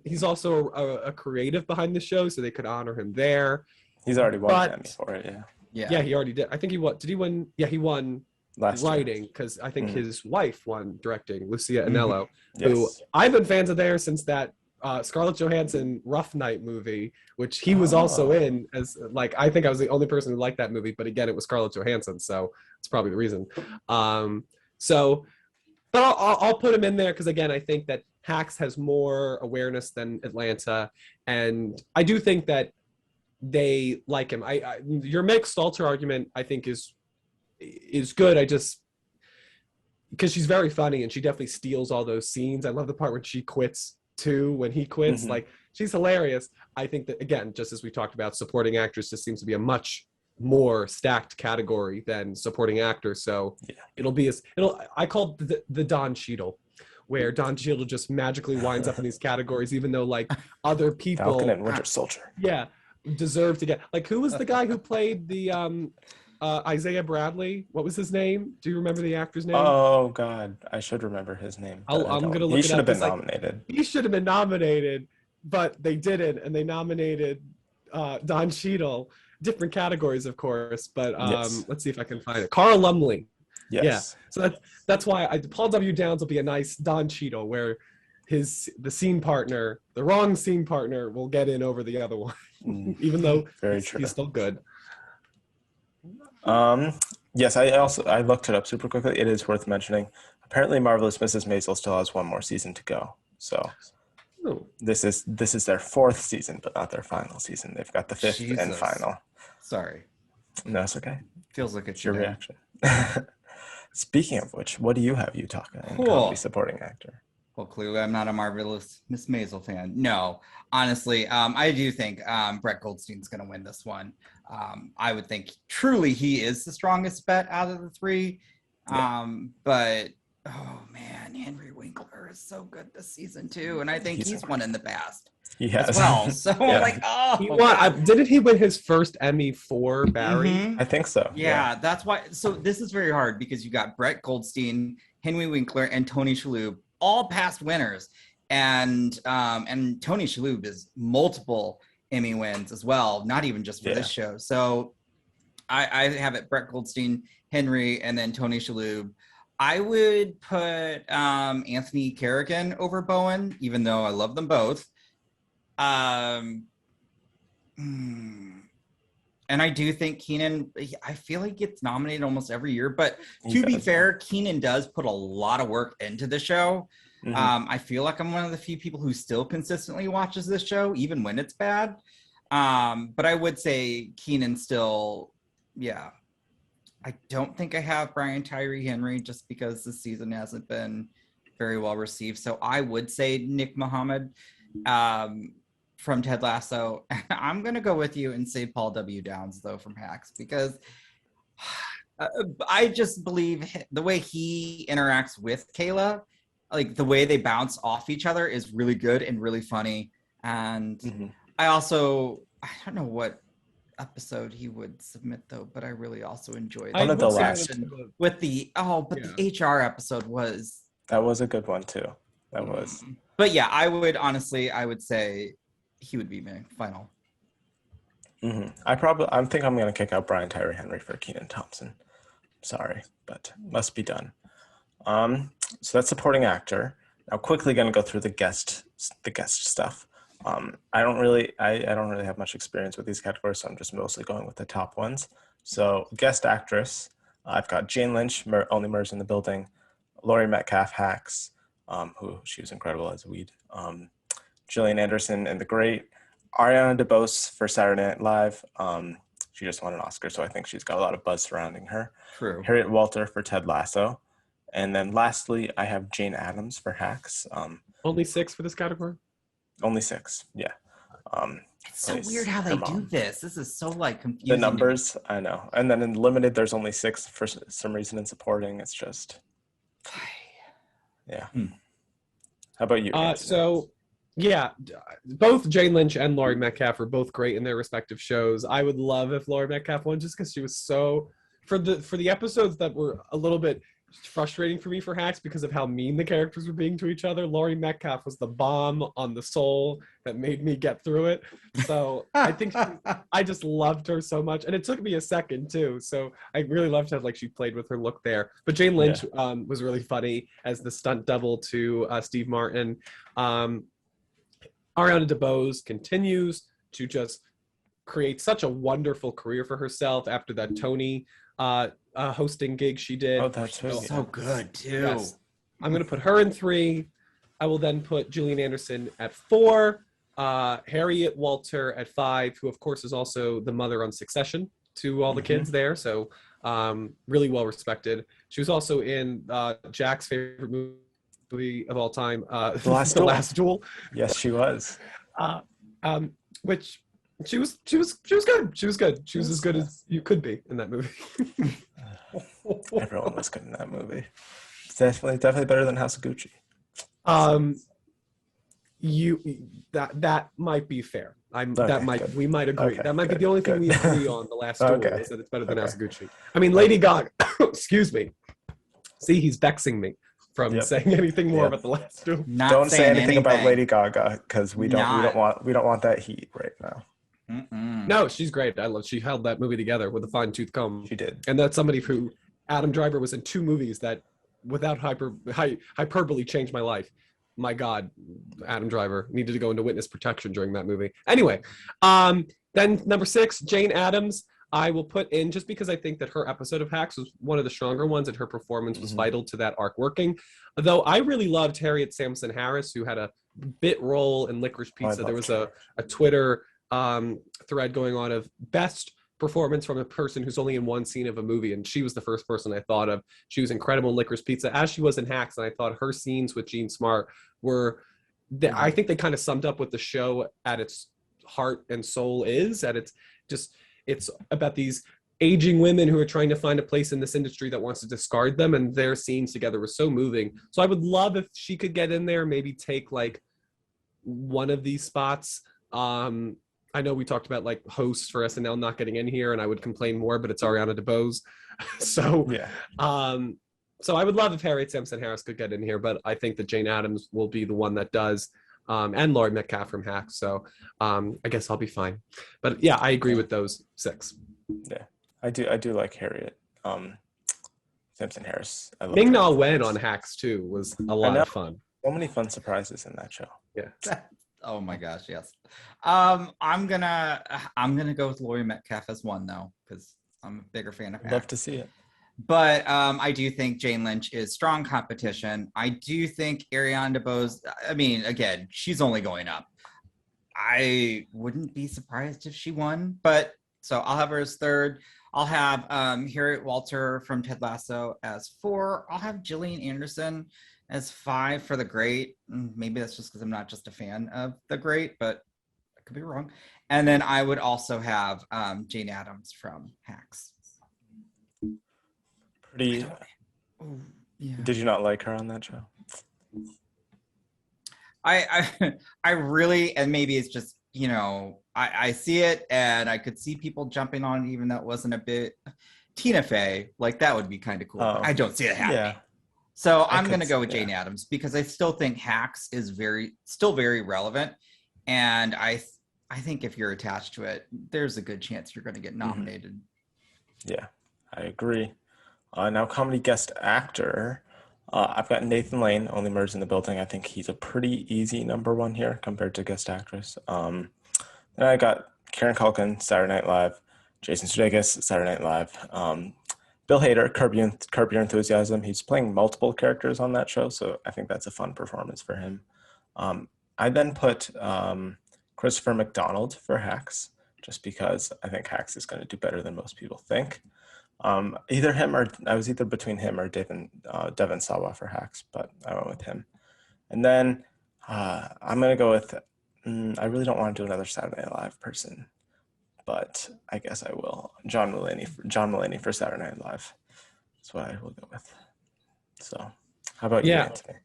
He's also a creative behind the show, so they could honor him there.
He's already won an Emmy for it,
Yeah, he already did. I think he won. Did he win? Yeah, he won
last
writing, because I think his wife won directing, Lucia Anello,
Yes.
who I've been fans of theirs since that Scarlett Johansson Rough Night movie, which he was also in as like, I think I was the only person who liked that movie, but again, it was Scarlett Johansson, so it's probably the reason. But I'll put him in there because again, I think that Hacks has more awareness than Atlanta, and I do think that they like him. Your Meg Stalter argument, I think, is good. I just, because she's very funny and she definitely steals all those scenes. I love the part when she quits too, when he quits. Like, she's hilarious. I think that, again, just as we talked about, supporting actress just seems to be a much more stacked category than supporting actor. So I call it the Don Cheadle, where Don Cheadle just magically winds up in these categories, even though like other people,
Falcon and Winter Soldier,
deserve to get, like, who was the guy who played the Isaiah Bradley? What was his name? Do you remember the actor's name?
Oh God, I should remember his name.
I'm gonna look
he
it
should
up.
have been nominated.
He should have been nominated, but they didn't, and they nominated Don Cheadle. Different categories, of course, but let's see if I can find it. Carl Lumley.
Yes.
Yeah. So that's why Paul W. Downs will be a nice Don Cheadle, where the scene partner, the wrong scene partner, will get in over the other one, even though he's still good.
Yes, I looked it up super quickly. It is worth mentioning. Apparently, Marvelous Mrs. Maisel still has one more season to go. So this is their 4th season, but not their final season. They've got the 5th and final.
Sorry.
No, it's okay.
Feels like it's
your reaction. Speaking of which, what do you have, Utaka, in comedy supporting actor?
Well, clearly I'm not a Marvelous Miss Maisel fan. No, honestly, I do think Brett Goldstein's going to win this one. I would think truly he is the strongest bet out of the 3. But, oh man, Henry Winkler is so good this season too. And I think he's won in the past.
He has.
As well. So
he won. Didn't he win his first Emmy for Barry?
I think so.
Yeah, that's why. So this is very hard because you got Brett Goldstein, Henry Winkler, and Tony Shalhoub, all past winners, and Tony Shalhoub is multiple Emmy wins as well, not even just for this show. So I have it Brett Goldstein, Henry, and then Tony Shalhoub. I would put Anthony Carrigan over Bowen, even though I love them both. And I do think Keenan, I feel like gets nominated almost every year, but to be fair, Keenan does put a lot of work into the show. I feel like I'm one of the few people who still consistently watches this show, even when it's bad. But I would say Keenan still, yeah. I don't think I have Brian Tyree Henry just because this season hasn't been very well received. So I would say Nick Mohammed from Ted Lasso. I'm going to go with you and say Paul W. Downs, though, from Hacks, because I just believe the way he interacts with Kayla, like the way they bounce off each other is really good and really funny. And I don't know what episode he would submit though, but I really also enjoyed
one of the last
with the the HR episode was
a good one too. That was.
But yeah, I would say he would be my final.
I think I'm gonna kick out Brian Tyree Henry for Kenan Thompson. Sorry, but must be done. So that's supporting actor. Now quickly gonna go through the guest stuff. I don't really have much experience with these categories, so I'm just mostly going with the top ones. So guest actress, I've got Jane Lynch, Only Murders in the Building, Laurie Metcalf, Hacks, who she was incredible as Weed, Gillian Anderson in The Great, Ariana DeBose for Saturday Night Live. She just won an Oscar, so I think she's got a lot of buzz surrounding her.
True.
Harriet Walter for Ted Lasso. And then lastly, I have Jane Addams for Hacks.
Only 6 for this category?
Only 6, yeah.
It's so weird how they do this. This is so like confusing.
The numbers, I know. And then in limited, there's only 6 for some reason in supporting. It's just, yeah. How about you?
So, yeah, both Jane Lynch and Laurie Metcalf are both great in their respective shows. I would love if Laurie Metcalf won just because she was so, for the episodes that were a little bit frustrating for me for Hacks because of how mean the characters were being to each other. Laurie Metcalf was the bomb on the soul that made me get through it. So I think I just loved her so much, and it took me a second too. So I really loved how she played with her look there. But Jane Lynch was really funny as the stunt double to Steve Martin. Ariana DeBose continues to just create such a wonderful career for herself after that Tony hosting gig she did.
Oh, that's
so good too.
Yes. I'm going to put her in 3. I will then put Gillian Anderson at 4, Harriet Walter at 5, who of course is also the mother on Succession to all the kids there. So really well respected. She was also in Jack's favorite movie of all time, The Last Duel.
Yes, she was.
Which she was good. She was good. She was as good as you could be in that movie.
Everyone was good in that movie. It's definitely better than House of Gucci.
That might be fair. We might agree.
Okay,
that might be the only thing we agree on. The Last Duel is that it's better than House of Gucci. I mean, Lady Gaga. Excuse me. See, he's vexing me from saying anything more about The Last Duel.
Don't say anything about Lady Gaga because we don't want that heat right now.
No, she's great. She held that movie together with a fine-tooth comb.
She did.
And that's somebody who Adam Driver was in 2 movies that, without hyperbole, changed my life. My God, Adam Driver needed to go into witness protection during that movie. Anyway, then number 6, Jane Addams. I will put in just because I think that her episode of Hacks was one of the stronger ones and her performance was vital to that arc working. Though I really loved Harriet Sampson Harris, who had a bit role in Licorice Pizza. There was a Twitter thread going on of best performance from a person who's only in one scene of a movie, and she was the first person I thought of. She was incredible in Licorice Pizza, as she was in Hacks, and I thought her scenes with Jean Smart were, I think they kind of summed up what the show at its heart and soul is. It's about these aging women who are trying to find a place in this industry that wants to discard them, and their scenes together were so moving. So I would love if she could get in there, maybe take one of these spots. I know we talked about hosts for SNL not getting in here, and I would complain more, but it's Ariana DeBose. So I would love if Harriet Sampson Harris could get in here, but I think that Jane Addams will be the one that does, and Laurie Metcalf from Hacks. So I guess I'll be fine. But yeah, I agree with those 6.
Yeah, I do like Harriet Sampson Harris.
Ming-Na Wen on Hacks too was a lot of fun.
So many fun surprises in that show.
Yeah.
Oh my gosh, yes. I'm gonna go with Laurie Metcalf as 1 though, because I'm a bigger fan of Hacks.
Love to see it.
But I do think Jane Lynch is strong competition. I do think Ariana DeBose, I mean, again, she's only going up. I wouldn't be surprised if she won, but so I'll have her as third. I'll have Harriet Walter from Ted Lasso as 4. I'll have Gillian Anderson as 5 for The Great. Maybe that's just because I'm not just a fan of The Great, but I could be wrong. And then I would also have Jane Addams from Hacks.
Pretty.
Yeah.
Did you not like her on that show?
I really, and maybe it's just, you know, I see it and I could see people jumping on it, even though it wasn't a bit. Tina Fey, like that would be kind of cool. But I don't see it happening.
Yeah.
So I'm going to go with Jane Addams because I still think Hacks is still very relevant. And I think if you're attached to it, there's a good chance you're going to get nominated.
Yeah, I agree. Now, comedy guest actor. I've got Nathan Lane, Only Murders in the Building. I think he's a pretty easy number 1 here compared to guest actress. Then I got Kieran Culkin, Saturday Night Live, Jason Sudeikis, Saturday Night Live, Bill Hader, Curb Your Enthusiasm. He's playing multiple characters on that show, so I think that's a fun performance for him. I then put Christopher McDonald for Hacks, just because I think Hacks is going to do better than most people think. Either him or I was either between him or Devon Sawa for Hacks, but I went with him. And then I'm gonna go with. I really don't want to do another Saturday Night Live person, but I guess I will. John Mulaney for Saturday Night Live. That's what I will go with. So, how about you, Anthony?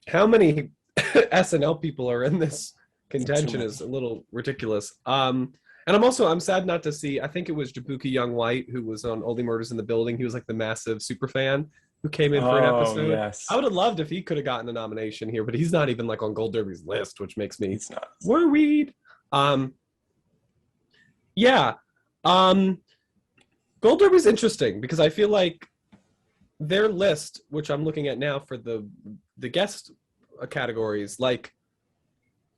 How many SNL people are in this contention is a little ridiculous. And I'm sad not to see, I think it was Jabuki Young White who was on Only Murders in the Building. He was like the massive super fan who came in for an episode.
Yes.
I would have loved if he could have gotten a nomination here, but he's not even like on Gold Derby's list, which makes me worried. Gold Derby's interesting because I feel like their list, which I'm looking at now for the guest categories, like,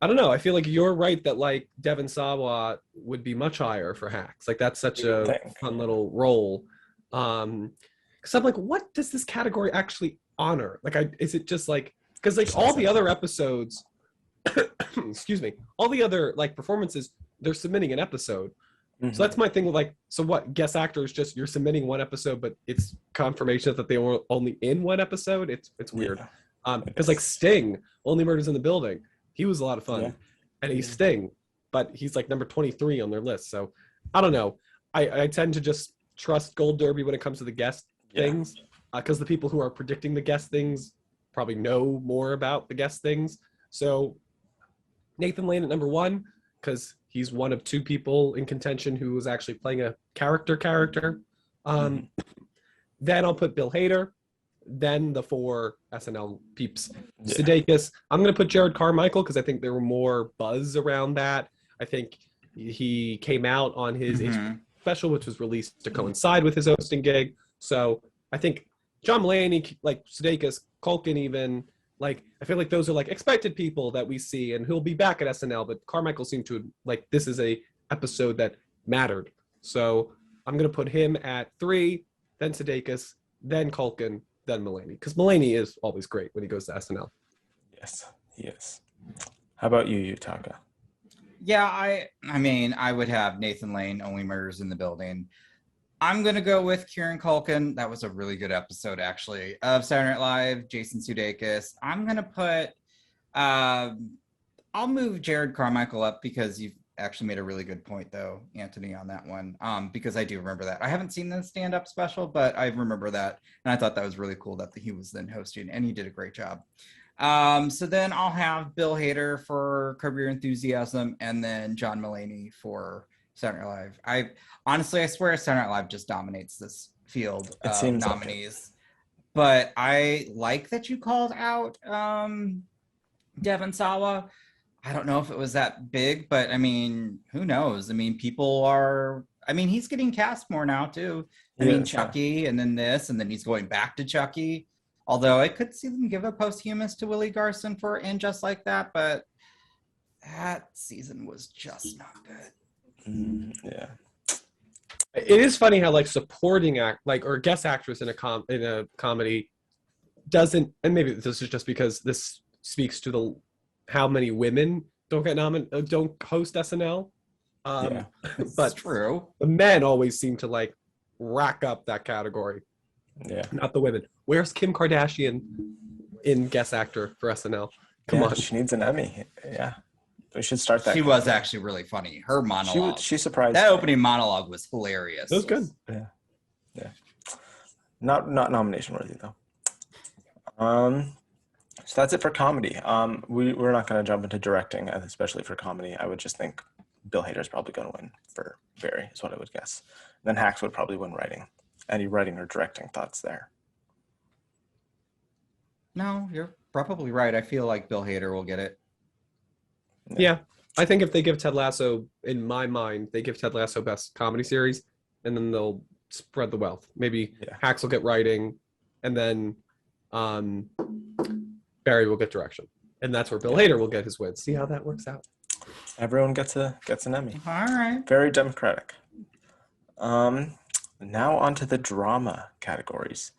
I don't know. I feel like you're right that like Devon Sawa would be much higher for Hacks. Like that's such a fun little role. Because I'm like, what does this category actually honor? Like, is it just like because like all the other episodes, excuse me, all the other like performances, they're submitting an episode. So that's my thing with like, so what, guest actor is just you're submitting one episode, but it's confirmation that they were only in one episode. It's weird. Because like Sting, Only Murders in the Building. He was a lot of fun, and he's Sting, but he's like number 23 on their list. So I don't know. I tend to just trust Gold Derby when it comes to the guest things, because the people who are predicting the guest things probably know more about the guest things. So Nathan Lane at number 1, because he's one of 2 people in contention who was actually playing a character. Then I'll put Bill Hader. Then the 4 SNL peeps. Sudeikis. I'm going to put Jared Carmichael because I think there were more buzz around that. I think he came out on his HBO special, which was released to coincide with his hosting gig. So I think John Mulaney, like Sudeikis, Culkin even, like I feel like those are like expected people that we see, and he'll be back at SNL, but Carmichael seemed to, like, this is a episode that mattered. So I'm going to put him at 3, then Sudeikis, then Culkin, then Mulaney, because Mulaney is always great when he goes to SNL.
Yes, he is. How about you, Yutaka?
Yeah, I mean, I would have Nathan Lane, Only Murders in the Building. I'm going to go with Kieran Culkin. That was a really good episode, actually, of Saturday Night Live, Jason Sudeikis. I'm going to put, I'll move Jared Carmichael up because you've actually made a really good point, though, Anthony, on that one, because I do remember that. I haven't seen the stand-up special, but I remember that, and I thought that was really cool that he was then hosting, and he did a great job. So then I'll have Bill Hader for Curb Your Enthusiasm, and then John Mulaney for Saturday Night Live. I swear Saturday Night Live just dominates this field of nominees. But I like that you called out Devon Sawa. I don't know if it was that big, but I mean, who knows? I mean, he's getting cast more now too. I mean, Chucky, and then this, and then he's going back to Chucky. Although I could see them give a posthumous to Willie Garson for And Just Like That, but that season was just not good.
Yeah.
It is funny how like supporting or guest actress in a comedy doesn't, and maybe this is just because this speaks to how many women don't host SNL.
Yeah.
But
true.
the men always seem to like rack up that category,
Yeah.
not the women. Where's Kim Kardashian in guest actor for SNL? Come on.
She needs an Emmy. Yeah. We should start that.
She was actually really funny. Her monologue.
She surprised
that
me.
opening monologue was hilarious.
That was good.
Yeah. Not nomination worthy though. So that's it for comedy. We're not going to jump into directing, especially for comedy. I would just think Bill Hader's probably going to win for Barry, is what I would guess. Then Hacks would probably win writing. Any writing or directing thoughts there?
No, you're probably right. I feel like Bill Hader will get it.
Yeah. I think if they give Ted Lasso, in my mind, they give Ted Lasso best comedy series, and then they'll spread the wealth. Maybe Hacks will get writing, and then Barry will get direction. And that's where Bill Hader will get his wins. See how that works out.
Everyone gets an Emmy.
All right.
Very democratic. Now onto the drama categories,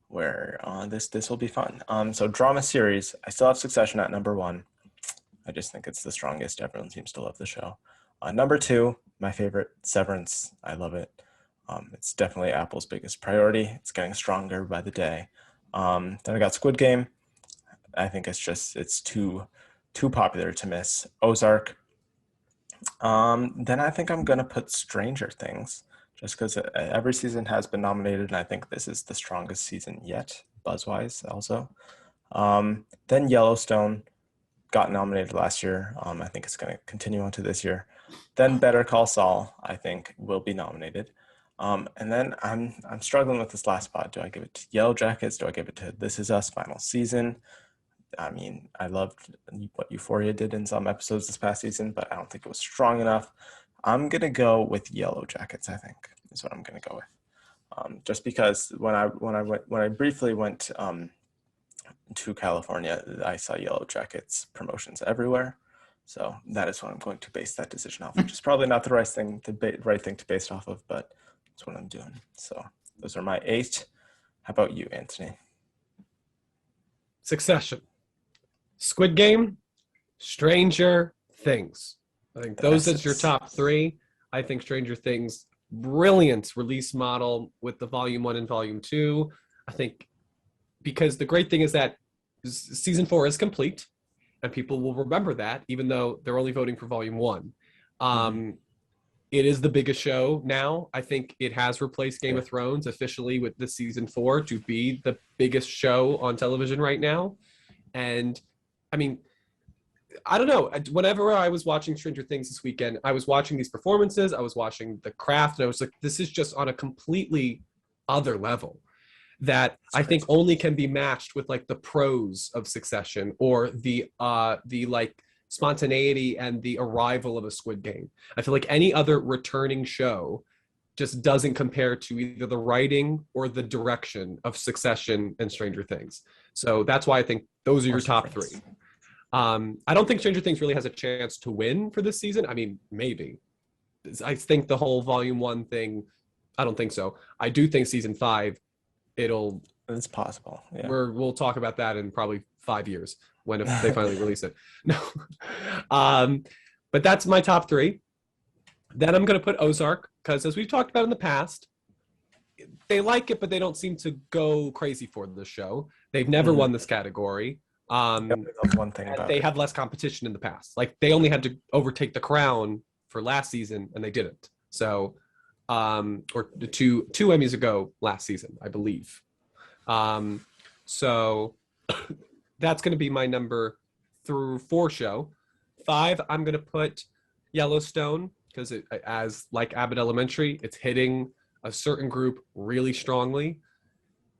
where this will be fun. So drama series, I still have Succession at number 1. I just think it's the strongest. Everyone seems to love the show. Number 2, my favorite, Severance. I love it. It's definitely Apple's biggest priority. It's getting stronger by the day. Then I got Squid Game. I think it's too popular to miss. Ozark. Then I think I'm gonna put Stranger Things, just because every season has been nominated, and I think this is the strongest season yet, buzz-wise also. Then Yellowstone got nominated last year. I think it's gonna continue on to this year. Then Better Call Saul, I think, will be nominated. And then I'm struggling with this last spot. Do I give it to Yellow Jackets? Do I give it to This Is Us final season? I mean, I loved what Euphoria did in some episodes this past season, but I don't think it was strong enough. I'm gonna go with Yellow Jackets. I think is what I'm gonna go with. Just because when I briefly went to California, I saw Yellow Jackets promotions everywhere. So that is what I'm going to base that decision off, which is probably not the right thing to base it off of, but that's what I'm doing. So those are my 8. How about you, Anthony?
Succession, Squid Game, Stranger Things. I think those are your top 3. I think Stranger Things, brilliant release model with the volume 1 and volume 2. I think because the great thing is that season 4 is complete, and people will remember that, even though they're only voting for volume 1. It is the biggest show now. I think it has replaced Game of Thrones officially with this season 4 to be the biggest show on television right now. And I mean, I don't know. Whenever I was watching Stranger Things this weekend, I was watching these performances, I was watching the craft, and I was like, this is just on a completely other level that I think only can be matched with like the prose of Succession or the like spontaneity and the arrival of a Squid Game. I feel like any other returning show just doesn't compare to either the writing or the direction of Succession and Stranger Things. So that's why I think those are your top 3. I don't think Stranger Things really has a chance to win for this season. I mean, maybe. I think the whole volume 1 thing, I don't think so. I do think season 5,
it's possible. Yeah.
We'll talk about that in probably 5 years when if they finally release it. No. But that's my top 3. Then I'm going to put Ozark, because as we've talked about in the past, they like it, but they don't seem to go crazy for the show. They've never won this category.
One thing about
they have less competition in the past. Like they only had to overtake The Crown for last season, and they didn't. So, or two Emmys ago last season, I believe. So that's going to be my number 4 show. 5, I'm going to put Yellowstone, because as like Abbott Elementary, it's hitting a certain group really strongly.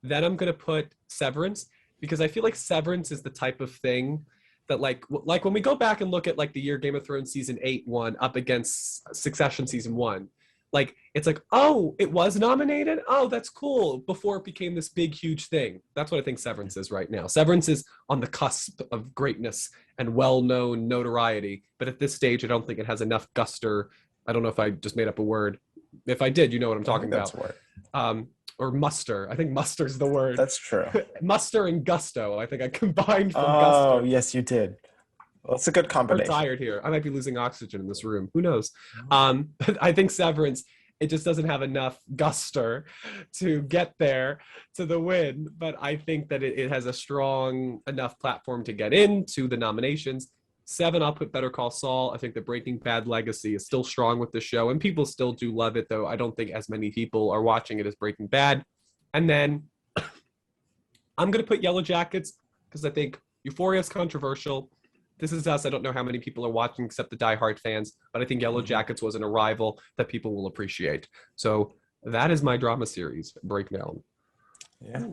Then I'm going to put Severance, because I feel like Severance is the type of thing that like when we go back and look at like the year Game of Thrones season 8 won up against Succession season 1, like it's like, oh, it was nominated, oh, that's cool, before it became this big huge thing. That's what I think Severance is right now. Severance is on the cusp of greatness and well-known notoriety, but at this stage I don't think it has enough guster. I don't know if I just made up a word. If I did, you know what I'm talking about. Or muster. I think muster's the word.
That's true.
Muster and gusto. I think I combined from
gusto. Oh, yes, you did. Well, it's a good
We're
combination.
tired here. I might be losing oxygen in this room. Who knows? But I think Severance, it just doesn't have enough guster to get there to the win. But I think that it has a strong enough platform to get into the nominations. 7, I'll put Better Call Saul. I think the Breaking Bad legacy is still strong with the show, and people still do love it, though I don't think as many people are watching it as Breaking Bad. And then I'm going to put Yellow Jackets because I think Euphoria is controversial. This Is Us, I don't know how many people are watching except the diehard fans, but I think Yellow Jackets was an arrival that people will appreciate. So that is my drama series breakdown.
Yeah.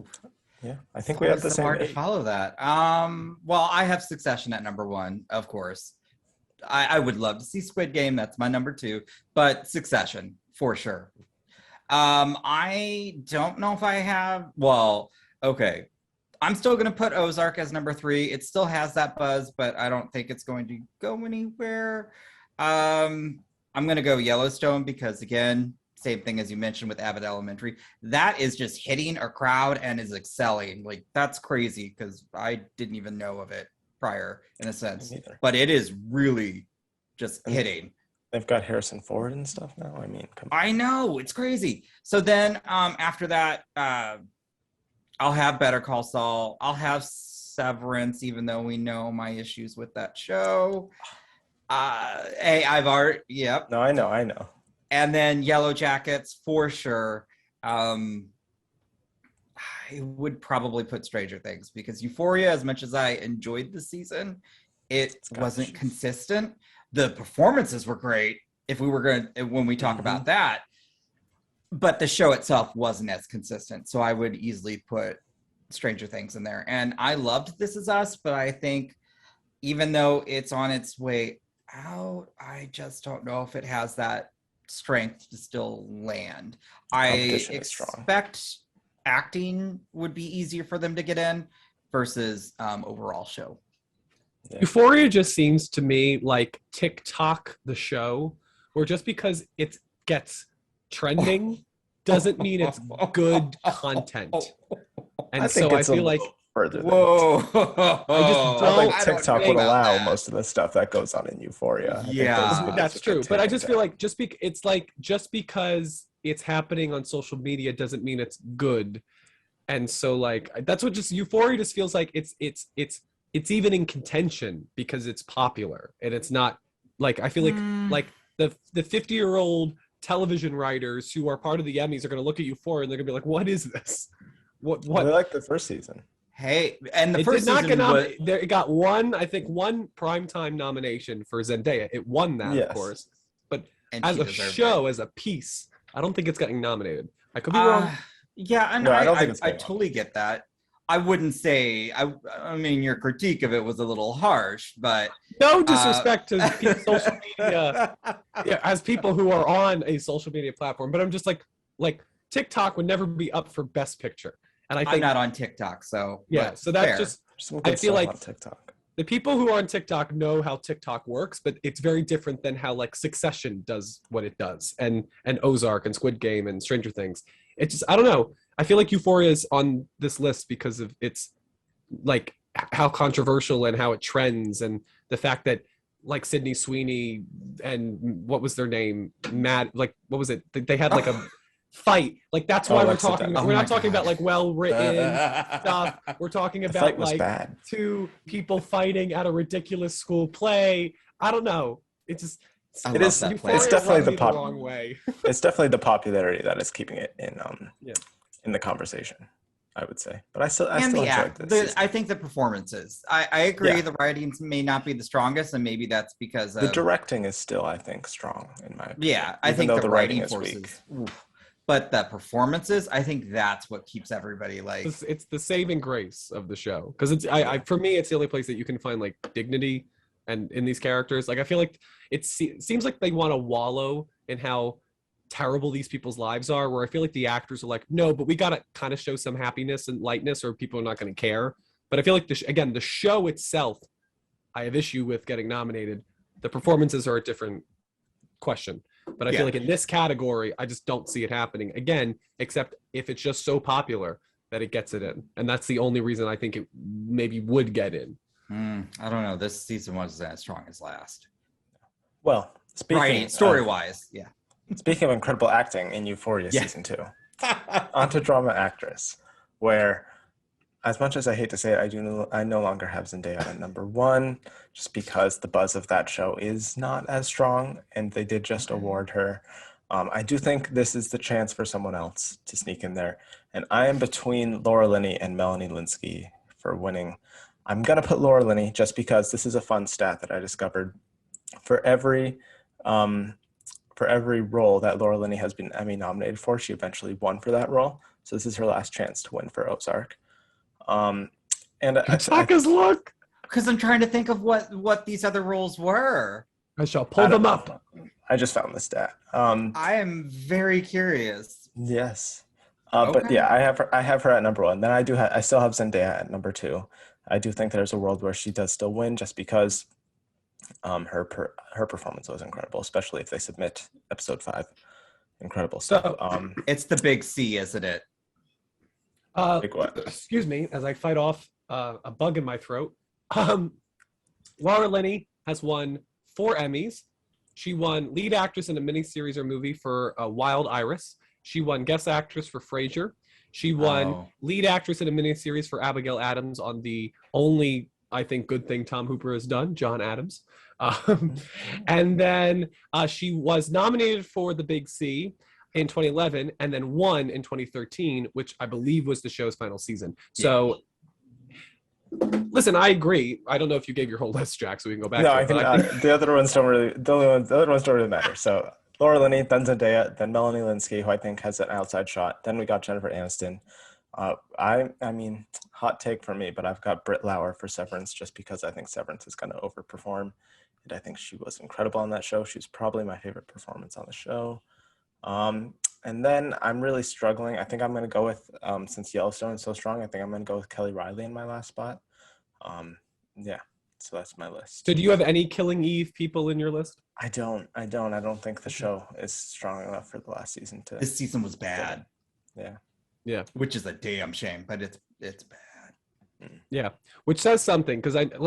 Yeah, I think we have the same.
Hard to follow that. Well, I have Succession at number 1, of course. I would love to see Squid Game. That's my number 2, but Succession for sure. I don't know if I have. Well, okay. I'm still going to put Ozark as number 3. It still has that buzz, but I don't think it's going to go anywhere. I'm going to go Yellowstone because, again, same thing as you mentioned with Abbott Elementary. That is just hitting a crowd and is excelling. Like, that's crazy because I didn't even know of it prior, in a sense. But it is really just hitting.
They've got Harrison Ford and stuff now. I mean, come on.
I know, it's crazy. So then after that, I'll have Better Call Saul. I'll have Severance, even though we know my issues with that show. I've already, yep.
No, I know.
And then Yellow Jackets for sure. I would probably put Stranger Things because Euphoria, as much as I enjoyed the season, it wasn't consistent. The performances were great when we talk about that, but the show itself wasn't as consistent. So I would easily put Stranger Things in there. And I loved This Is Us, but I think even though it's on its way out, I just don't know if it has that strength to still land. I expect acting would be easier for them to get in versus overall show.
Yeah. Euphoria just seems to me like TikTok the show, where just because it gets trending doesn't mean it's good content. And so I feel like
further.
Whoa!
I think TikTok would allow most of the stuff that goes on in Euphoria.
Yeah,
that's true. But I just feel like just because it's happening on social media doesn't mean it's good. And so like that's what just Euphoria just feels like it's even in contention because it's popular and it's not like I feel like the 50-year-old television writers who are part of the Emmys are going to look at Euphoria and they're going to be like, what is this? What?
I like the first season.
Hey, and the first season
it got one primetime nomination for Zendaya. It won that, of course. But as a show, as a piece, I don't think it's getting nominated. I could be wrong.
Yeah, and I totally get that. I wouldn't say. I mean, your critique of it was a little harsh, but
no disrespect to social media, as people who are on a social media platform. But I'm just like TikTok would never be up for Best Picture. And I think,
I'm not on TikTok, so
yeah. So that's just I feel like
TikTok.
The people who are on TikTok know how TikTok works, but it's very different than how like Succession does what it does, and Ozark and Squid Game and Stranger Things. It's just I don't know. I feel like Euphoria is on this list because of its like how controversial and how it trends, and the fact that like Sydney Sweeney and what was their name, Matt, like what was it? They had like a fight. Like that's why we're talking. We're not talking about like well-written stuff. We're talking about like two people fighting at a ridiculous school play. I don't know. It's just
it's definitely the wrong way. It's definitely the popularity that is keeping it in the conversation, I would say. But I still enjoyed this.
I think the performances. I agree. The writings may not be the strongest, and maybe that's because
the directing is still, I think, strong in my opinion.
Yeah, I think the writing forces. But the performances, I think that's what keeps everybody like.
It's the saving grace of the show, because it's for me, it's the only place that you can find like dignity and in these characters. Like I feel like it seems like they want to wallow in how terrible these people's lives are, where I feel like the actors are like, no, but we gotta kind of show some happiness and lightness, or people are not going to care. But I feel like the show itself, I have issue with getting nominated. The performances are a different question. But I feel like in this category, I just don't see it happening again, except if it's just so popular that it gets it in. And that's the only reason I think it maybe would get in.
I don't know. This season wasn't as strong as last.
Well, speaking
story-wise, yeah.
Speaking of incredible acting in Euphoria season 2, onto drama actress, where, as much as I hate to say it, I no longer have Zendaya at number 1, just because the buzz of that show is not as strong, and they did just award her. I do think this is the chance for someone else to sneak in there, and I am between Laura Linney and Melanie Lynskey for winning. I'm gonna put Laura Linney just because this is a fun stat that I discovered. For every role that Laura Linney has been Emmy nominated for, she eventually won for that role. So this is her last chance to win for Ozark. And
Taka's look.
Because I'm trying to think of what these other roles were.
I shall pull them up.
I just found the stat.
I am very curious.
Yes.
Okay.
But yeah, I have her at number 1. Then I still have Zendaya at number 2. I do think there's a world where she does still win, just because her performance was incredible, especially if they submit episode 5. Incredible stuff.
It's the big C, isn't it?
Big what?
Excuse me, as I fight off a bug in my throat. Laura Linney has won 4 Emmys. She won lead actress in a miniseries or movie for Wild Iris. She won guest actress for Frasier. She won lead actress in a miniseries for Abigail Adams on the only, I think, good thing Tom Hooper has done, John Adams. And then she was nominated for The Big C in 2011 and then won in 2013, which I believe was the show's final season. So, listen, I agree. I don't know if you gave your whole list, Jack, so we can go back
No,
to
I
it.
think the other ones don't really. The other ones don't really matter. So Laura Linney, then Zendaya, then Melanie Lynskey, who I think has an outside shot. Then we got Jennifer Aniston. I mean, hot take for me, but I've got Britt Lauer for Severance, just because I think Severance is going to overperform, and I think she was incredible on that show. She was probably my favorite performance on the show. And then I'm really struggling. I think I'm going to go with, since Yellowstone is so strong, I think I'm going to go with Kelly Riley in my last spot. Yeah, so that's my list.
So do you have any Killing Eve people in your list?
I don't think the show is strong enough for the last season to.
This season was bad.
Yeah,
which is a damn shame, but it's bad.
Yeah, which says something, because I enjoyed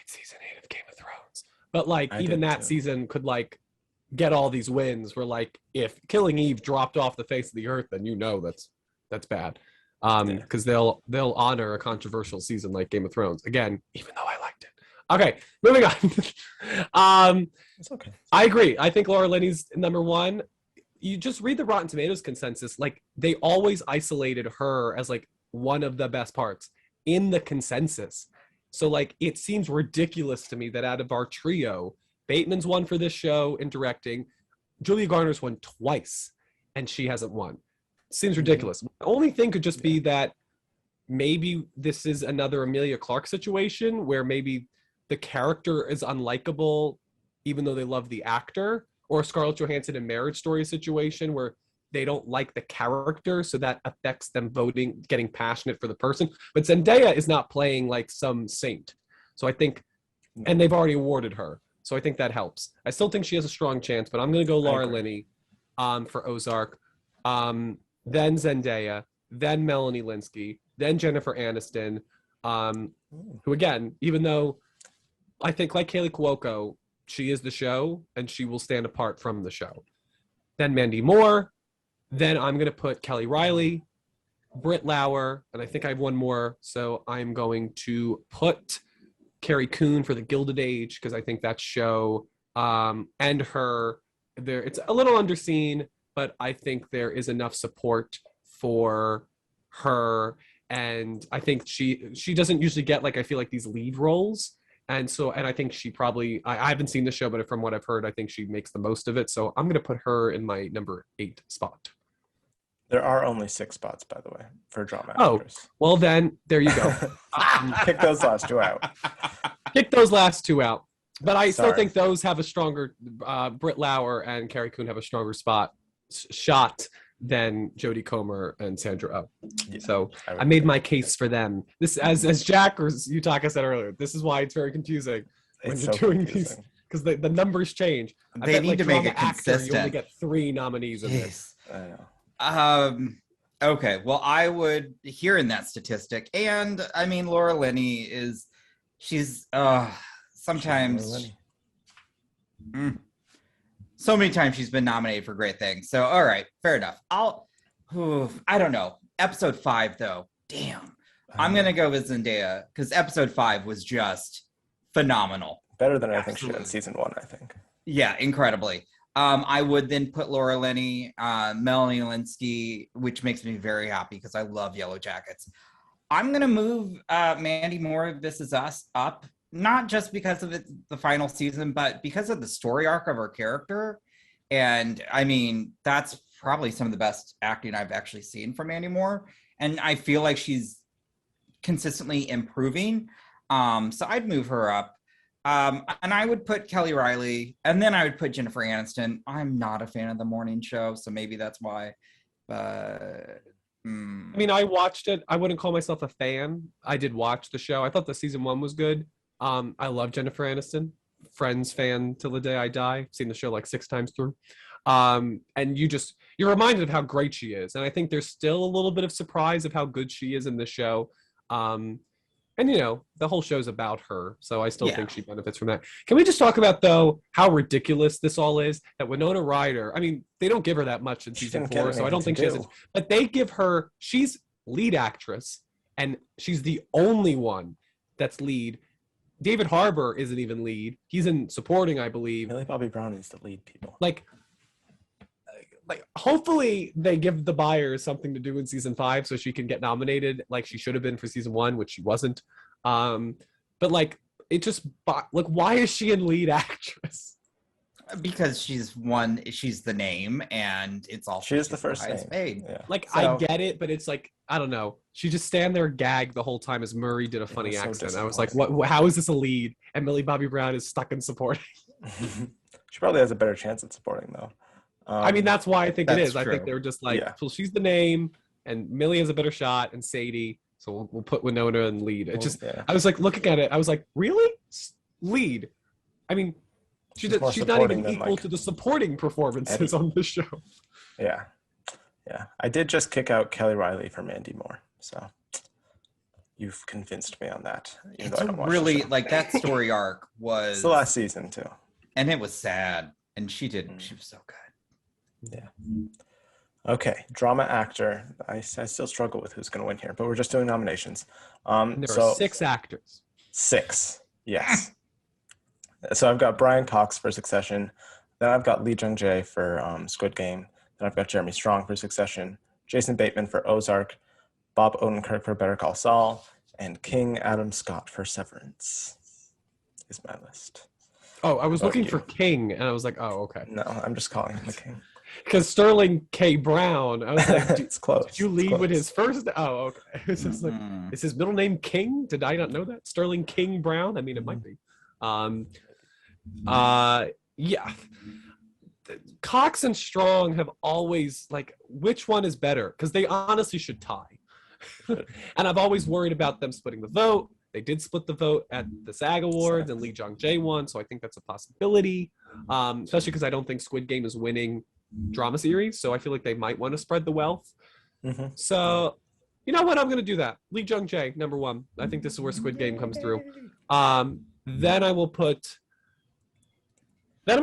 season 8 of Game of Thrones, but like even that season could like get all these wins. Where like if Killing Eve dropped off the face of the earth, then that's bad. Because they'll honor a controversial season like Game of Thrones again, even though I liked it. Okay, moving on.
It's okay.
I agree. I think Laura Linney's number 1. You just read the Rotten Tomatoes consensus. Like they always isolated her as like one of the best parts in the consensus. So like it seems ridiculous to me that out of our trio, Bateman's won for this show in directing, Julia Garner's won twice, and she hasn't won. Seems ridiculous. The only thing could just be that maybe this is another Emilia Clarke situation where maybe the character is unlikable even though they love the actor, or a Scarlett Johansson in Marriage Story situation where they don't like the character, so that affects them voting, getting passionate for the person. But Zendaya is not playing like some saint. So I think, and they've already awarded her. So I think that helps. I still think she has a strong chance, but I'm going to go Laura Linney for Ozark. Then Zendaya, then Melanie Lynskey, then Jennifer Aniston, who again, even though I think like Kaylee Cuoco, she is the show and she will stand apart from the show. Then Mandy Moore, then I'm going to put Kelly Riley, Britt Lauer, and I think I have one more, so I'm going to put Carrie Coon for The Gilded Age, because I think that show and her, there, it's a little underseen, but I think there is enough support for her, and I think she doesn't usually get, like, I feel like these lead roles, and I think she probably, I haven't seen the show, but from what I've heard, I think she makes the most of it, so I'm going to put her in my number 8 spot.
There are only 6 spots, by the way, for drama actors.
Well then, there you go.
Pick those last 2 out.
Pick those last 2 out. But I still think those have a stronger, Britt Lauer and Carrie Coon have a stronger shot than Jodie Comer and Sandra Oh. Yeah, so I made my case for them. This, as Jack or Yutaka said earlier, this is why it's very confusing when you're doing these, because the numbers change.
They need to make it consistent.
You only get 3 nominees in this.
I know.
Okay, well, I would hear in that statistic, and I mean, Laura Linney she's sometimes, mm, so many times she's been nominated for great things. So, all right, fair enough. I don't know. Episode 5, though, damn, I'm gonna go with Zendaya because episode 5 was just phenomenal.
Better than anything she did in season 1, I think.
Yeah, incredibly. I would then put Laura Linney, Melanie Linsky, which makes me very happy because I love Yellow Jackets. I'm going to move Mandy Moore of This Is Us up, not just because of the final season, but because of the story arc of her character. And I mean, that's probably some of the best acting I've actually seen from Mandy Moore. And I feel like she's consistently improving. So I'd move her up. And I would put Kelly Riley, and then I would put Jennifer Aniston. I'm not a fan of the morning show, so maybe that's why. But
I mean, I watched it. I wouldn't call myself a fan. I did watch the show. I thought the season 1 was good. I love Jennifer Aniston. Friends fan till the day I die. Seen the show like 6 times through. And you're reminded of how great she is. And I think there's still a little bit of surprise of how good she is in the show. And, the whole show's about her. So I still think she benefits from that. Can we just talk about, though, how ridiculous this all is? That Winona Ryder, I mean, they don't give her that much in season 4, so I don't think she has. But they give her, she's lead actress, and she's the only one that's lead. David Harbour isn't even lead. He's in supporting, I believe.
Millie Bobby Brown is the lead people.
Like hopefully they give the buyers something to do in season 5 so she can get nominated like she should have been for season 1, which she wasn't. But like it just like, why is she in lead actress?
Because she's the name, and it's also
she is the first name.
Paid.
Yeah.
Like so, I get it, but it's like, I don't know. She just stand there gagged the whole time as Murray did a funny accent. I was like, what? How is this a lead? And Millie Bobby Brown is stuck in supporting.
She probably has a better chance at supporting though.
I mean, that's why I think it is.
True.
I think they were just like, well, she's the name, and Millie has a better shot, and Sadie, so we'll put Winona in lead. It just, I was like looking at it, I was like, really? Lead? I mean, she's not even equal to the supporting performances on the show.
Yeah. I did just kick out Kelly Riley for Mandy Moore, so you've convinced me on that.
It's really like that story arc was
it's the last season too,
and it was sad, and she was so good.
Yeah. Okay, drama actor. I still struggle with who's going to win here, but we're just doing nominations.
There are 6 actors.
6, yes. So I've got Brian Cox for Succession. Then I've got Lee Jung-jae for Squid Game. Then I've got Jeremy Strong for Succession. Jason Bateman for Ozark. Bob Odenkirk for Better Call Saul. And King Adam Scott for Severance is my list.
Oh, I was looking for King, and I was like, oh, okay.
No, I'm just calling him the King.
Because Sterling K. Brown, I was like,
it's close.
Did you lead with his first? Oh, okay. It's just like, is his middle name King? Did I not know that? Sterling King Brown? I mean, it might be. Yeah. Cox and Strong have always, like, which one is better? Because they honestly should tie. And I've always worried about them splitting the vote. They did split the vote at the SAG Awards, and Lee Jung-jae won, so I think that's a possibility. Especially because I don't think Squid Game is winning drama series, so I feel like they might want to spread the wealth. So, you know what? I'm going to do that. Lee Jung-jae, number 1. I think this is where Squid Game comes through. Then I'm going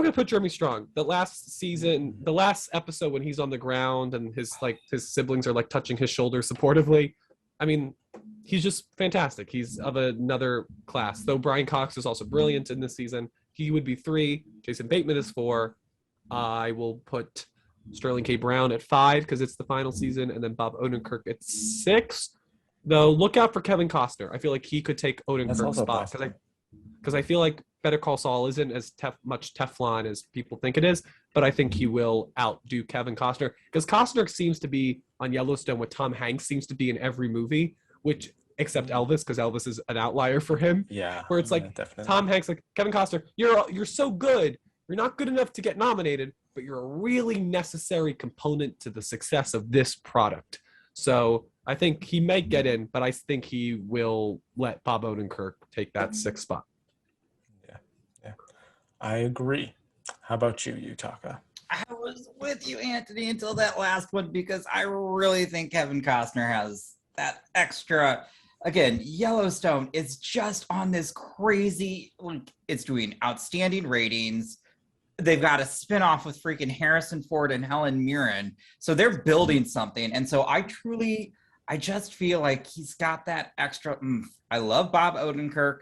to put Jeremy Strong. The last season, the last episode when he's on the ground and his siblings are like touching his shoulder supportively. I mean, he's just fantastic. He's of another class. Though Brian Cox is also brilliant in this season. He would be 3. Jason Bateman is 4. I will put Sterling K. Brown at 5 because it's the final season, and then Bob Odenkirk at 6. Though look out for Kevin Costner. I feel like he could take Odenkirk's spot because I feel like Better Call Saul isn't as much Teflon as people think it is, but I think he will outdo Kevin Costner because Costner seems to be on Yellowstone what Tom Hanks seems to be in every movie, which except Elvis, because Elvis is an outlier for him.
Yeah,
where it's like
definitely.
Tom Hanks, like Kevin Costner, you're so good, you're not good enough to get nominated, but you're a really necessary component to the success of this product. So I think he may get in, but I think he will let Bob Odenkirk take that 6th spot.
Yeah, I agree. How about you, Yutaka?
I was with you, Anthony, until that last one because I really think Kevin Costner has that extra. Again, Yellowstone is just on this crazy, like, it's doing outstanding ratings. They've got a spinoff with freaking Harrison Ford and Helen Mirren. So they're building something. And so I just feel like he's got that extra oomph. I love Bob Odenkirk,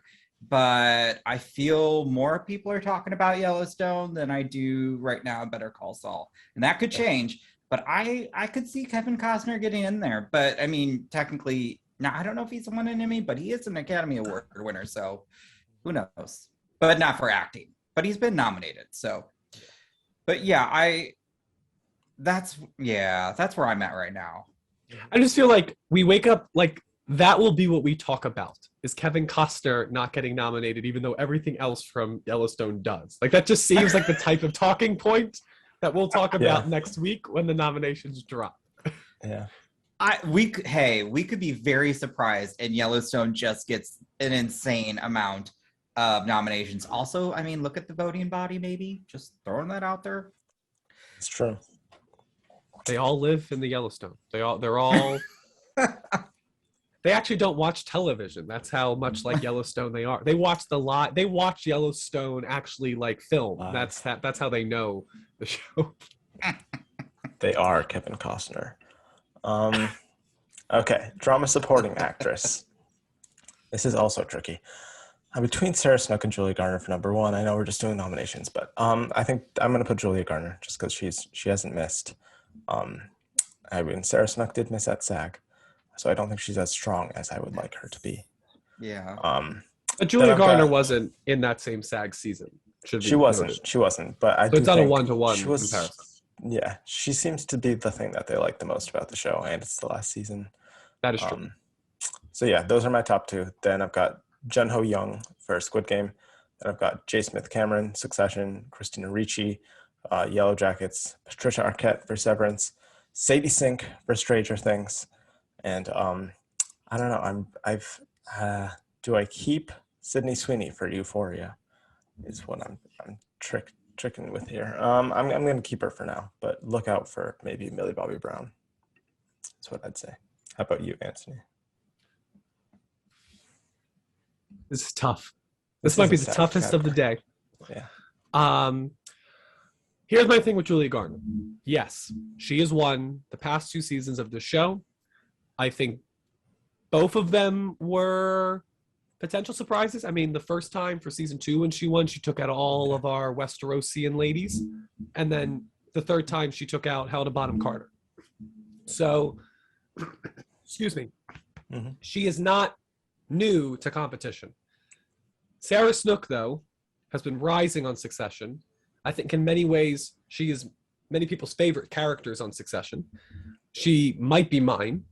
but I feel more people are talking about Yellowstone than I do right now Better Call Saul. And that could change, but I could see Kevin Costner getting in there. But I mean, technically, now I don't know if he's won an Emmy, but he is an Academy Award winner. So who knows? But not for acting. But he's been nominated. So, but yeah, that's where I'm at right now.
I just feel like we wake up like that will be what we talk about is Kevin Costner not getting nominated, even though everything else from Yellowstone does. Like that just seems like the type of talking point that we'll talk about next week when the nominations drop.
Yeah.
We could be very surprised and Yellowstone just gets an insane amount of nominations. Also, I mean, look at the voting body, maybe just throwing that out there.
It's true.
They all live in the Yellowstone. They're all they actually don't watch television. That's how much like Yellowstone they are. They watch they watch Yellowstone actually like film.
Wow.
That's how they know the show.
They are Kevin Costner. Okay, drama supporting actress. This is also tricky. I'm between Sarah Snook and Julia Garner for number one. I know we're just doing nominations, but I think I'm going to put Julia Garner just because she hasn't missed. I mean, Sarah Snook did miss at SAG, so I don't think she's as strong as I would like her to be.
Yeah.
But Julia Garner wasn't in that same SAG season.
She wasn't. But I do
it's not
think
a one-to-one comparison.
Yeah, she seems to be the thing that they like the most about the show, and it's the last season.
That is true.
So yeah, those are my top two. Then I've got Jun Ho Young for Squid Game. Then I've got J. Smith Cameron, Succession, Christina Ricci, Yellow Jackets, Patricia Arquette for Severance, Sadie Sink for Stranger Things, and I don't know. Do I keep Sydney Sweeney for Euphoria? Is what I'm tricking with here. I'm going to keep her for now, but look out for maybe Millie Bobby Brown. That's what I'd say. How about you, Anthony?
This is tough. This might be the toughest of the day.
Yeah.
Here's my thing with Julia Garner. Yes, she has won the past two seasons of the show. I think both of them were potential surprises. I mean, the first time for season 2 when she won, she took out all of our Westerosian ladies. And then the third time she took out Helena Bonham Carter. So, excuse me.
Mm-hmm.
She is not new to competition. Sarah Snook, though, has been rising on Succession. I think in many ways, she is many people's favorite characters on Succession. She might be mine.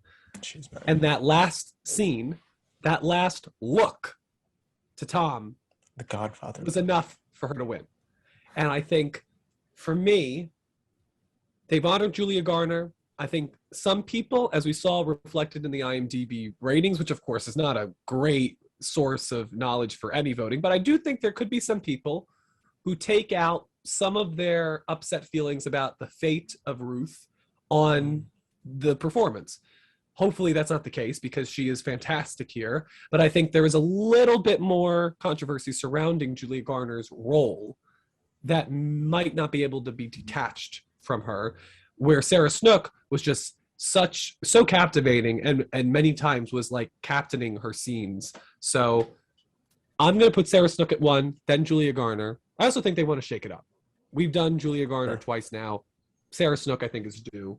She's mine.
And that last scene, that last look to Tom,
The Godfather,
was enough for her to win. And I think, for me, they've honored Julia Garner. I think some people, as we saw reflected in the IMDb ratings, which of course is not a great source of knowledge for Emmy voting, but I do think there could be some people who take out some of their upset feelings about the fate of Ruth on the performance. Hopefully that's not the case because she is fantastic here, but I think there is a little bit more controversy surrounding Julia Garner's role that might not be able to be detached from her, where Sarah Snook was just so captivating and many times was like captaining her scenes. So I'm going to put Sarah Snook at 1, then Julia Garner. I also think they want to shake it up. We've done Julia Garner twice now. Sarah Snook, I think, is due.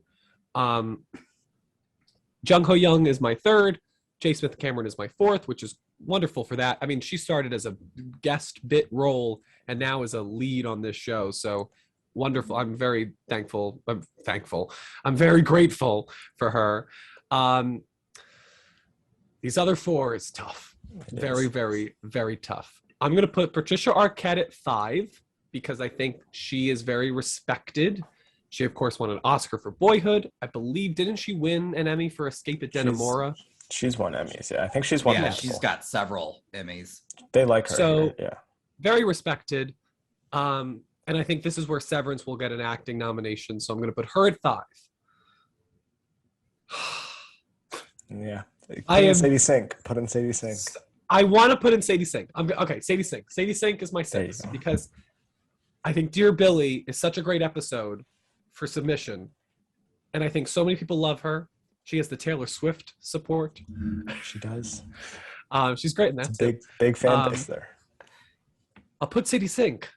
Jung Ho Young is my 3rd. J. Smith Cameron is my 4th, which is wonderful for that. I mean, she started as a guest bit role and now is a lead on this show. So wonderful. I'm very thankful. I'm very grateful for her. These other 4 is tough. Very, very, very tough. I'm going to put Patricia Arquette at 5 because I think she is very respected. She, of course, won an Oscar for Boyhood. I believe, didn't she win an Emmy for Escape at Dannemora?
She's won Emmys, yeah. I think she's won multiple.
She's got several Emmys.
They like her.
So,
yeah.
Very respected. And And I think this is where Severance will get an acting nomination. So I'm going to put her at 5.
Yeah. Put
I
in
am.
Sadie Sink. Put in Sadie Sink.
I want to put in Sadie Sink. Okay, Sadie Sink. Sadie Sink is my
There you
6
go.
because I think Dear Billy is such a great episode for submission. And I think so many people love her. She has the Taylor Swift support.
She does.
She's great in that
It's a
too.
big fan base there.
I'll put Sadie Sink.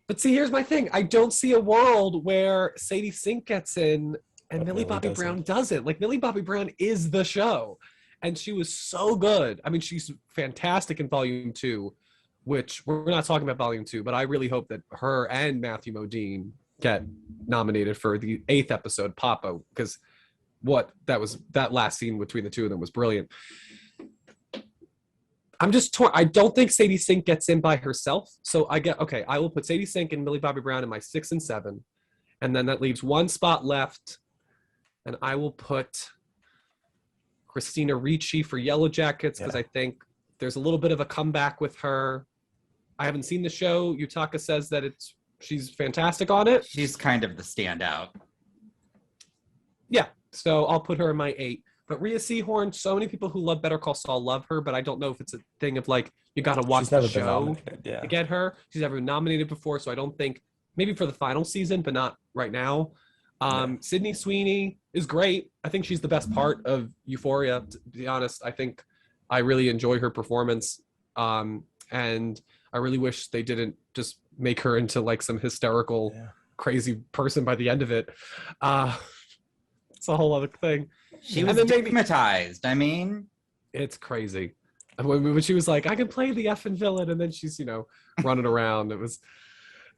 But see, here's my thing. I don't see a world where Sadie Sink gets in and
But
Millie
Millie
Bobby Brown doesn't. Like, Millie Bobby Brown is the show. And she was so good. I mean, she's fantastic in Volume 2, which we're not talking about Volume 2, but I really hope that her and Matthew Modine get nominated for the 8th episode, Papa, because that last scene between the two of them was brilliant. I'm just torn. I don't think Sadie Sink gets in by herself. So I will put Sadie Sink and Millie Bobby Brown in my 6 and 7. And then that leaves one spot left. And I will put Christina Ricci for Yellow Jackets because I think there's a little bit of a comeback with her. I haven't seen the show. Yutaka says that she's fantastic on it.
She's kind of the standout.
Yeah. So I'll put her in my 8. But Rhea Seehorn, so many people who love Better Call Saul love her, but I don't know if it's a thing of like, you got to watch the show to get her. She's never been nominated before, so I don't think, maybe for the final season, but not right now. Sydney Sweeney is great. I think she's the best part of Euphoria, to be honest. I think I really enjoy her performance. And I really wish they didn't just make her into like some hysterical, crazy person by the end of it. It's a whole other thing.
She was stigmatized. I mean,
it's crazy. When she was like, I can play the effing villain, and then she's, running around. It was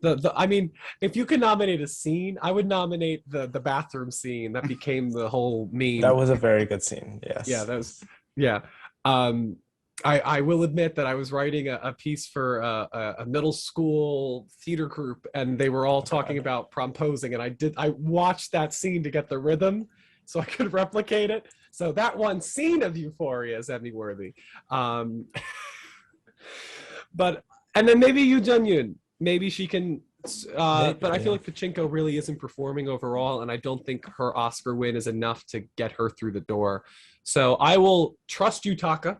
I mean, if you could nominate a scene, I would nominate the bathroom scene that became the whole meme.
That was a very good scene. Yes.
Yeah, that was. Yeah. I will admit that I was writing a piece for a middle school theater group, and they were all talking about promposing, and I watched that scene to get the rhythm so I could replicate it. So that one scene of Euphoria is Emmy worthy. But and then maybe Yoo Jun-yoon, maybe she can. But I feel like Pachinko really isn't performing overall, and I don't think her Oscar win is enough to get her through the door. So I will trust Yutaka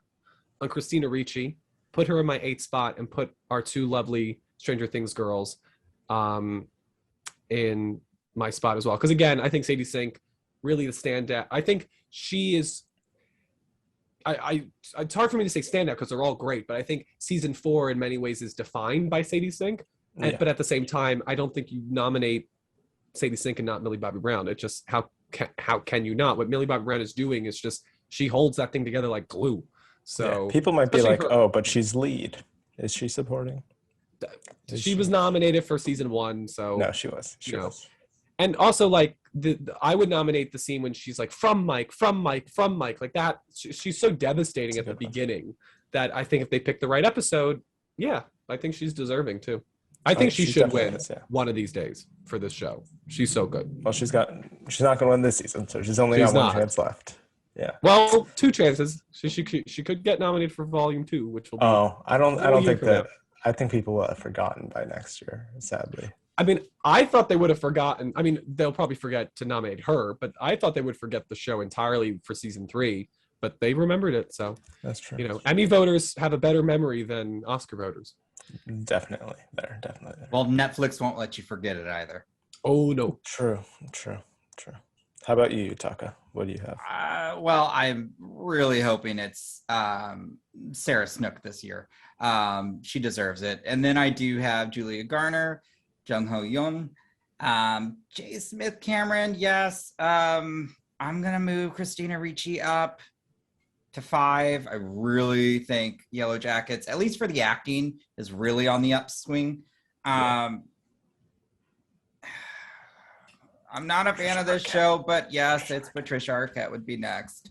on Christina Ricci, put her in my 8th spot, and put our 2 lovely Stranger Things girls in my spot as well. Because again, I think Sadie Sink really the standout. I think she is. It's hard for me to say standout because they're all great, but I think season 4 in many ways is defined by Sadie Sink. But at the same time, I don't think you nominate Sadie Sink and not Millie Bobby Brown. It's just how can you not? What Millie Bobby Brown is doing is just she holds that thing together like glue. So
people might be like, "Oh, but she's lead. Is she supporting?"
She was nominated for season 1, so
no, she was. She was.
And also, like I would nominate the scene when she's like, "From Mike, like that." She's so devastating at the beginning that I think if they pick the right episode, I think she's deserving too. I think she should win one of these days for this show. She's so good.
Well, she's not going to win this season, so she's only got one chance left. Yeah.
Well, 2 chances. She could get nominated for Volume 2, which will be.
Oh, I don't think that. I think people will have forgotten by next year, sadly.
I mean, I thought they would have forgotten. I mean, they'll probably forget to nominate her, but I thought they would forget the show entirely for season 3. But they remembered it, so
that's true.
Emmy voters have a better memory than Oscar voters.
Definitely better. Definitely better.
Well, Netflix won't let you forget it either.
Oh no.
True. How about you, Yutaka? What do you have?
Well, I'm really hoping it's Sarah Snook this year. She deserves it. And then I do have Julia Garner, Jung Ho Yoon, J. Smith Cameron. Yes. I'm gonna move Christina Ricci up to 5. I really think Yellow Jackets, at least for the acting, is really on the upswing. I'm not a fan of this show, but yes, it's Patricia Arquette would be next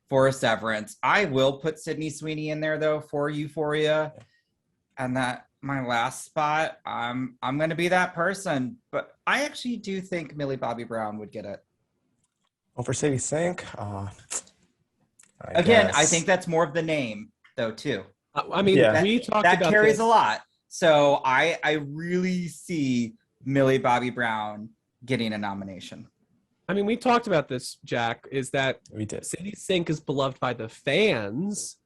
for Severance. I will put Sydney Sweeney in there though for Euphoria, and that my last spot. I'm going to be that person, but I actually do think Millie Bobby Brown would get it.
Well, for Sadie Sink,
I think that's more of the name though too.
I mean, we talked
that
about
carries
this.
a lot. So I really see Millie Bobby Brown getting a nomination.
I mean, we talked about this, Jack, is that
We did.
Sadie Sink is beloved by the fans,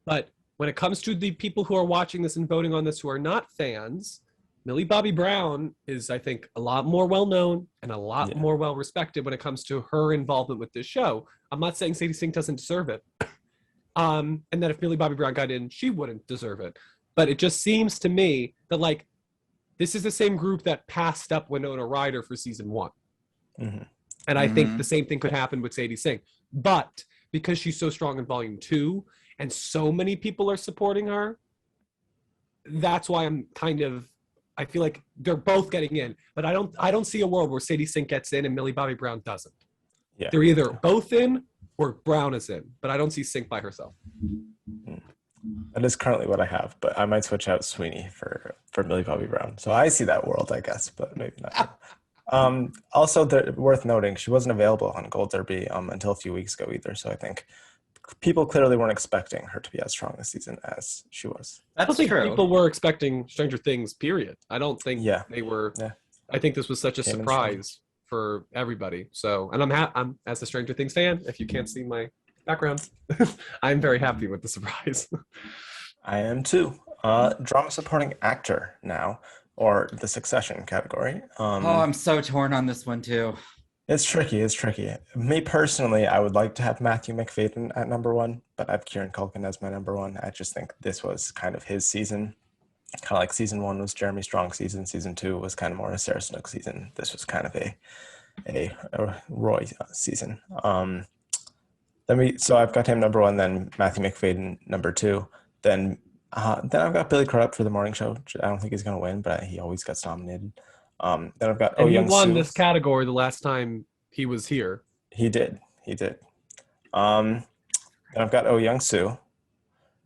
but when it comes to the people who are watching this and voting on this who are not fans, Millie Bobby Brown is, I think, a lot more well-known and a lot more well-respected when it comes to her involvement with this show. I'm not saying Sadie Sink doesn't deserve it. And that if Millie Bobby Brown got in, she wouldn't deserve it. But it just seems to me that, like, this is the same group that passed up Winona Ryder for season 1.
Mm-hmm.
And I think the same thing could happen with Sadie Sink. But because she's so strong in volume 2 and so many people are supporting her, that's why I feel like they're both getting in. But I don't see a world where Sadie Sink gets in and Millie Bobby Brown doesn't.
Yeah.
They're either both in or Brown is in. But I don't see Sink by herself.
That is currently what I have, but I might switch out Sweeney for Millie Bobby Brown. So I see that world, I guess, but maybe not. Also, worth noting, she wasn't available on Gold Derby until a few weeks ago either. So I think people clearly weren't expecting her to be as strong this season as she was.
I don't think people were expecting Stranger Things, period. I don't think they were. Yeah. I think this was such a surprise for everybody. So, and I'm as a Stranger Things fan, if you can't see my background, I'm very happy with the surprise.
I am too. Drama supporting actor now, or the Succession category.
I'm so torn on this one too.
It's tricky. Me personally, I would like to have Matthew McFadyen at number 1, but I have Kieran Culkin as my number 1. I just think this was kind of his season. Kind of like season 1 was Jeremy Strong's season. Season 2 was kind of more a Sarah Snook season. This was kind of a Roy season. So I've got him number 1, then Matthew McFadyen number 2, then I've got Billy Crudup for The Morning Show. I don't think he's going to win, but he always gets nominated. Then I've got
and he won this category the last time he was here.
He did. Then I've got Oh Young-soo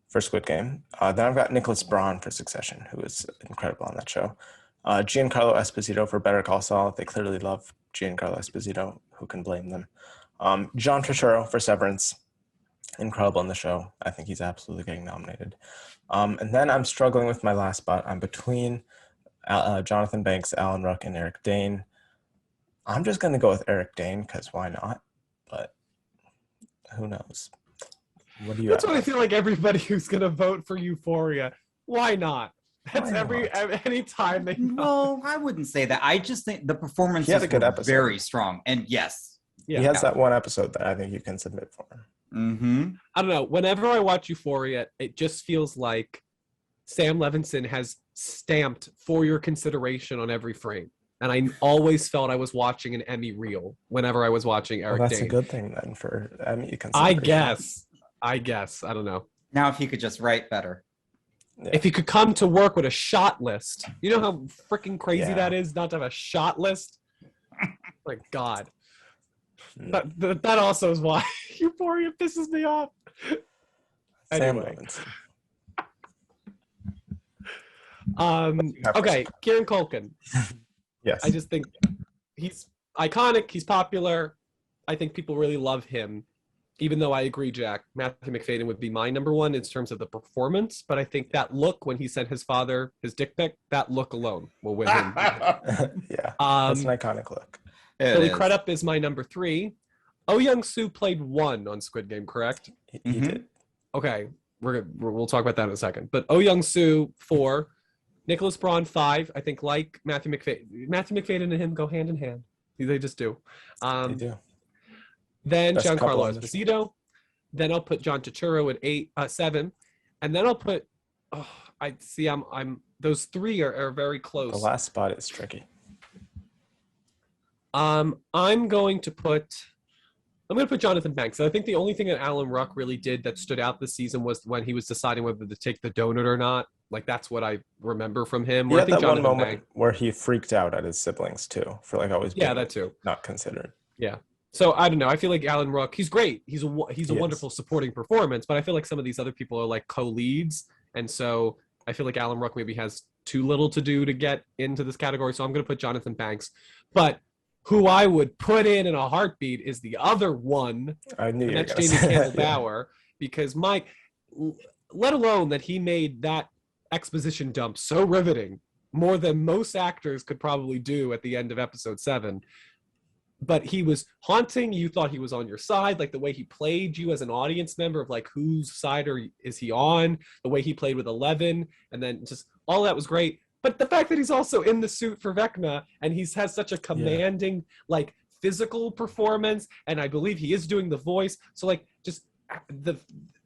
for Squid Game. Then I've got Nicholas Braun for Succession, who is incredible on that show. Giancarlo Esposito for Better Call Saul. They clearly love Giancarlo Esposito. Who can blame them? John Turturro for Severance. Incredible in the show. I think he's absolutely getting nominated. And then I'm struggling with my last spot. I'm between Jonathan Banks, Alan Ruck, and Eric Dane. I'm just going to go with Eric Dane because why not? But who knows? What do you?
That's what I feel like everybody who's going to vote for Euphoria. Why not? That's any time they.
No, I wouldn't say that. I just think the performance
is
very strong, and yes,
he has that one episode that I think you can submit for him.
Mm-hmm.
I don't know. Whenever I watch Euphoria, it just feels like Sam Levinson has stamped for your consideration on every frame. And I always felt I was watching an Emmy reel whenever I was watching Eric Dane.
That's a good thing then for Emmy consideration.
I guess. I don't know.
Now if he could just write better.
Yeah. If he could come to work with a shot list. You know how freaking crazy that is not to have a shot list? My God. That also is why Euphoria pisses me off. Anyway. Okay, Kieran Culkin.
Yes.
I just think he's iconic. He's popular. I think people really love him. Even though I agree, Jack, Matthew McFadyen would be my number 1 in terms of the performance. But I think that look when he sent his father his dick pic, that look alone will win him.
Yeah, that's an iconic look.
Billy Crudup is my number 3. Oh Young-soo played 1 on Squid Game, correct?
He did.
Okay, we'll talk about that in a second. But Oh Young-soo 4, Nicholas Braun 5. I think like Matthew McFadyen and him go hand in hand. They just do.
They do.
Then Giancarlo Esposito. Then I'll put John Turturro at 7, and then I'll put. I'm those 3 are very close.
The last spot is tricky.
I'm going to put Jonathan Banks. I think the only thing that Alan Ruck really did that stood out this season was when he was deciding whether to take the donut or not. Like that's what I remember from him.
He had that one moment where he freaked out at his siblings too, for like always being
that too
not considered.
Yeah. So I don't know. I feel like Alan Ruck, he's great. He's a wonderful supporting performance, but I feel like some of these other people are like co-leads, and so I feel like Alan Ruck maybe has too little to do to get into this category. So I'm going to put Jonathan Banks, but who I would put in a heartbeat is the other one.
I knew
that's Jamie Campbell Bower, because let alone that he made that exposition dump so riveting, more than most actors could probably do at the end of episode 7. But he was haunting. You thought he was on your side, like the way he played you as an audience member of like whose side is he on, the way he played with 11, and then just all that was great. But the fact that he's also in the suit for Vecna and has such a commanding like physical performance, and I believe he is doing the voice. So like just the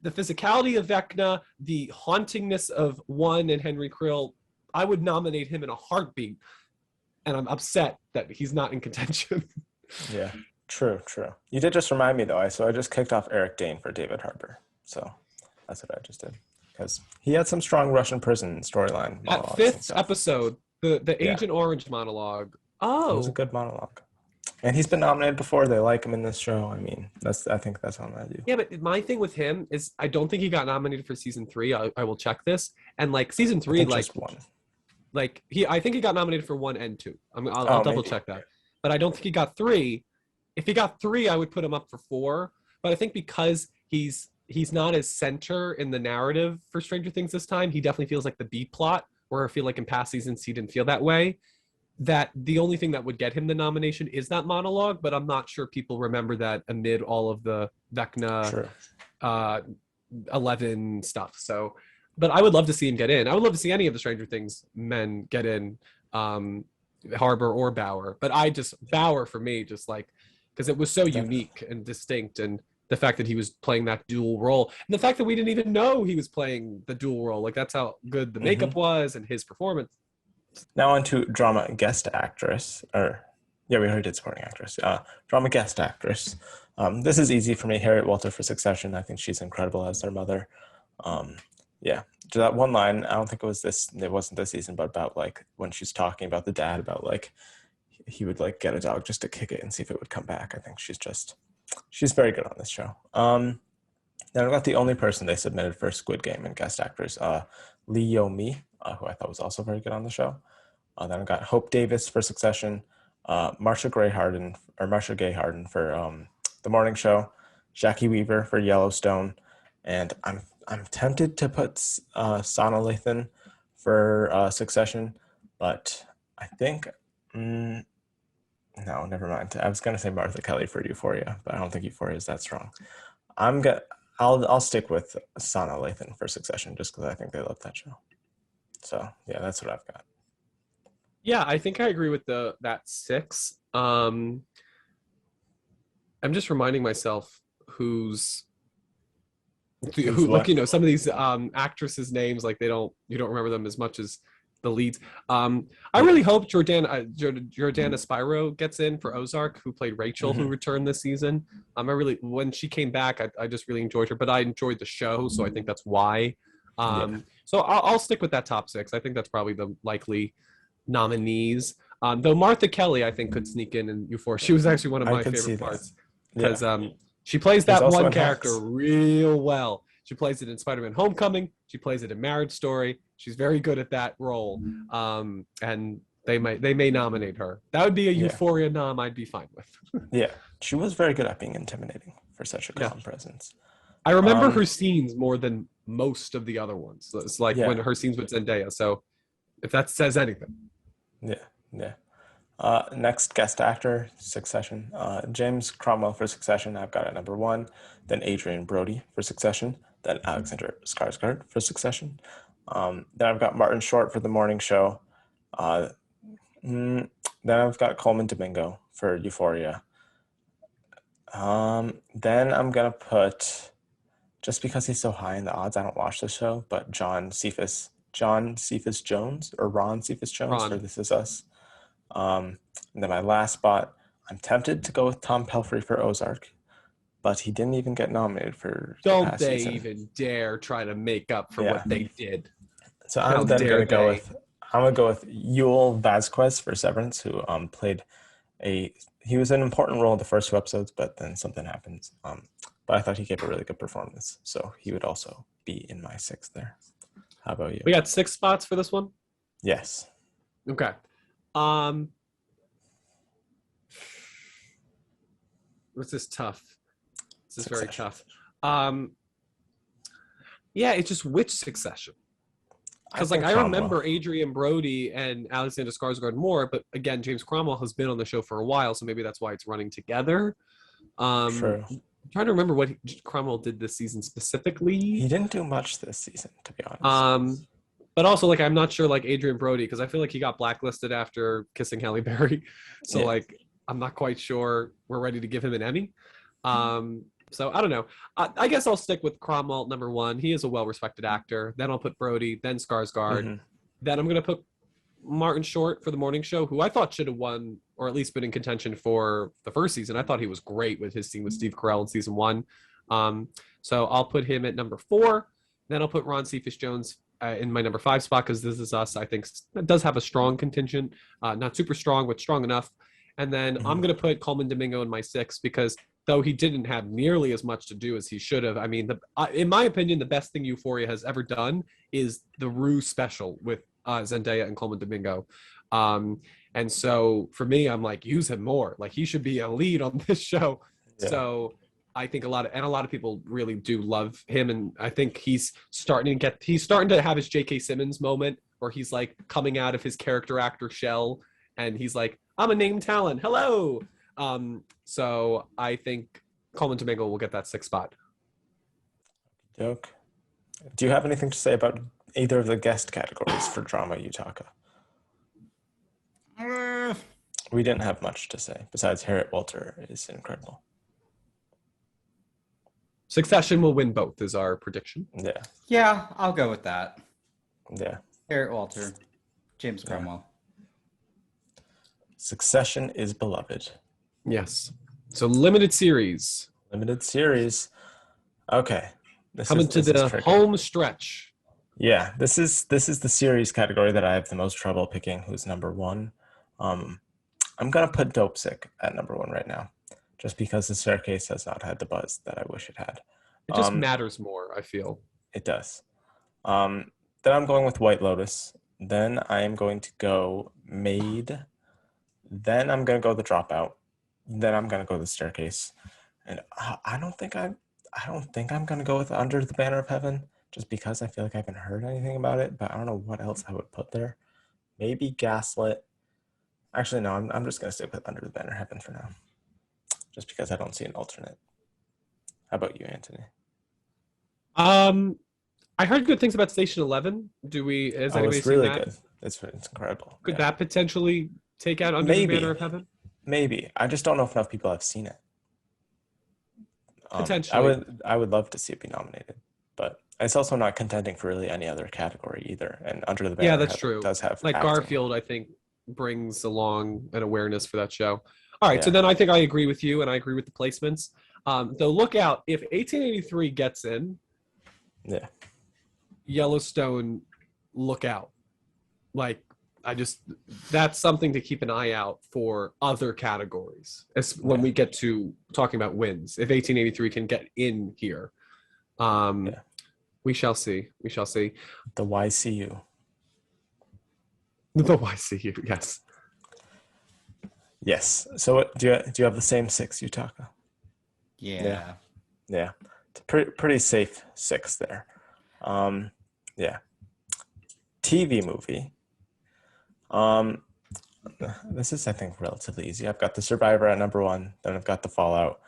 physicality of Vecna, the hauntingness of One and Henry Krill, I would nominate him in a heartbeat. And I'm upset that he's not in contention.
Yeah, true. You did just remind me, though. I just kicked off Eric Dane for David Harbour. So that's what I just did. Because he had some strong Russian prison storyline.
That 5th episode, the Agent Orange monologue. Oh.
It was a good monologue. And he's been nominated before. They like him in this show. I mean, I think that's on that.
Yeah, but my thing with him is I don't think he got nominated for season 3. I will check this. And like season 3, like
just one.
Like I think he got nominated for 1 and 2. I'll double check that. But I don't think he got 3. If he got 3, I would put him up for 4. But I think because he's not as center in the narrative for Stranger Things this time, he definitely feels like the B plot, where I feel like in past seasons he didn't feel that way. That the only thing that would get him the nomination is that monologue, but I'm not sure people remember that amid all of the Vecna 11 stuff. So, but I would love to see him get in. I would love to see any of the Stranger Things men get in. Harbour or Bauer, but Bauer for me, just like because it was so unique and distinct, and the fact that he was playing that dual role, and the fact that we didn't even know he was playing the dual role, like that's how good the makeup was and his performance.
Now on to drama guest actress, we already did supporting actress. Drama guest actress. This is easy for me. Harriet Walter for Succession. I think she's incredible as their mother. To that one line, I don't think it wasn't this season, but about like when she's talking about the dad, about like he would like get a dog just to kick it and see if it would come back. I think she's very good on this show. Then I've got the only person they submitted for Squid Game and guest actors, Lee Yo-mi, who I thought was also very good on the show. Then I've got Hope Davis for Succession, Marcia Gay Harden for The Morning Show, Jackie Weaver for Yellowstone, and I'm tempted to put Sana Lathan for Succession, but I think no, never mind. I was gonna say Martha Kelly for Euphoria, but I don't think Euphoria is that strong. I'll stick with Sana Lathan for Succession just because I think they love that show. So yeah, that's what I've got.
Yeah, I think I agree with that 6. I'm just reminding myself who's like, you know, some of these actresses' names, like you don't remember them as much as the leads. I really hope Jordana Spiro gets in for Ozark, who played Rachel, who returned this season. When she came back, I just really enjoyed her, but I enjoyed the show, so I think that's why. So I'll stick with that top 6. I think that's probably the likely nominees. Though Martha Kelly, I think, could sneak in Euphoria. She was actually one of my favorite parts because she plays that one character real well. She plays it in Spider-Man Homecoming. She plays it in Marriage Story. She's very good at that role. And they may nominate her. That would be a Euphoria nom I'd be fine with.
Yeah, she was very good at being intimidating for such a calm presence.
I remember her scenes more than most of the other ones. It's like when her scenes with Zendaya. So if that says anything.
Yeah. Next guest actor, Succession. James Cromwell for Succession, I've got at number 1. Then Adrian Brody for Succession. Then Alexander Skarsgård for Succession. Then I've got Martin Short for The Morning Show. Then I've got Coleman Domingo for Euphoria. Then I'm going to put, just because he's so high in the odds, I don't watch the show, but Ron Cephas Jones for This Is Us. And then my last spot, I'm tempted to go with Tom Pelphrey for Ozark, but he didn't even get nominated for
Don't they even dare try to make up for what they did.
So I'm then going to go with Yul Vazquez for Severance, who he was an important role in the first 2 episodes, but then something happens. But I thought he gave a really good performance, so he would also be in my 6th there. How about you?
We got 6 spots for this one?
Yes.
Okay. This is tough. This is very tough. Yeah, it's just which Succession? Because
think
I
Cromwell.
remember Adrian Brody and Alexander Skarsgård more, but again, James Cromwell has been on the show for a while, so maybe that's why it's running together.
True.
I'm trying to remember what Cromwell did this season specifically.
He didn't do much this season, to be honest.
But also, I'm not sure, Adrian Brody, because I feel like he got blacklisted after kissing Halle Berry. So,
Yeah.
I'm not quite sure we're ready to give him an Emmy. So, I don't know. I guess I'll stick with Cromwell, number one. He is a well-respected actor. Then I'll put Brody, then Skarsgård.
Mhm.
Then I'm going to put Martin Short for The Morning Show, who I thought should have won, or at least been in contention for the first season. I thought he was great with his scene with Steve Carell in season 1. So I'll put him at number 4. Then I'll put Ron Cephas Jones in my number 5 spot, because This Is Us, I think, does have a strong contingent. Not super strong, but strong enough. And then I'm going to put Coleman Domingo in my 6, because though he didn't have nearly as much to do as he should have, I mean, in my opinion, the best thing Euphoria has ever done is the Rue special with Zendaya and Coleman Domingo. And so for me, I'm like, use him more. He should be a lead on this show. Yeah. So I think a lot of people really do love him, and I think he's starting to have his J.K. Simmons moment, where he's coming out of his character actor shell, and he's like, I'm a named talent. Hello. So I think Coleman Domingo will get that 6th spot.
Joke. Do you have anything to say about either of the guest categories for Drama Utaka? We didn't have much to say, besides Harriet Walter is incredible.
Succession will win both, is our prediction.
Yeah.
Yeah, I'll go with that.
Yeah.
Harriet Walter, James Cromwell.
Succession is beloved.
Yes. So limited series.
Okay.
Coming to the home stretch.
Yeah, this is the series category that I have the most trouble picking who's number 1. I'm gonna put Dope Sick at number 1 right now, just because The Staircase has not had the buzz that I wish it had.
It just matters more, I feel.
It does. Then I'm going with White Lotus. Then I am going to go Maid. Then I'm gonna go The Dropout. Then I'm gonna go The Staircase. And I don't think I'm gonna go with Under the Banner of Heaven, just because I feel like I haven't heard anything about it, but I don't know what else I would put there. Maybe Gaslit. Actually, no, I'm just going to stick with Under the Banner of Heaven for now, just because I don't see an alternate. How about you, Anthony?
I heard good things about Station 11. Has anybody
it's really
seen that?
good. It's incredible.
Could that potentially take out Under the Banner of Heaven?
Maybe. I just don't know if enough people have seen it.
Potentially.
I would love to see it be nominated, but it's also not contending for really any other category either. And Under the Banner of Heaven
true.
Does have
acting. Garfield, I think, brings along an awareness for that show. All right, so then I think I agree with you, and I agree with the placements. Though look out, if 1883 gets in, Yellowstone, look out. That's something to keep an eye out for other categories when we get to talking about wins. If 1883 can get in here, we shall see.
The YCU.
The YCU, yes.
Yes. So do you have the same 6, Utaka?
Yeah.
It's a pretty safe 6 there. TV movie. This is, I think, relatively easy. I've got The Survivor at number 1. Then I've got The Fallout.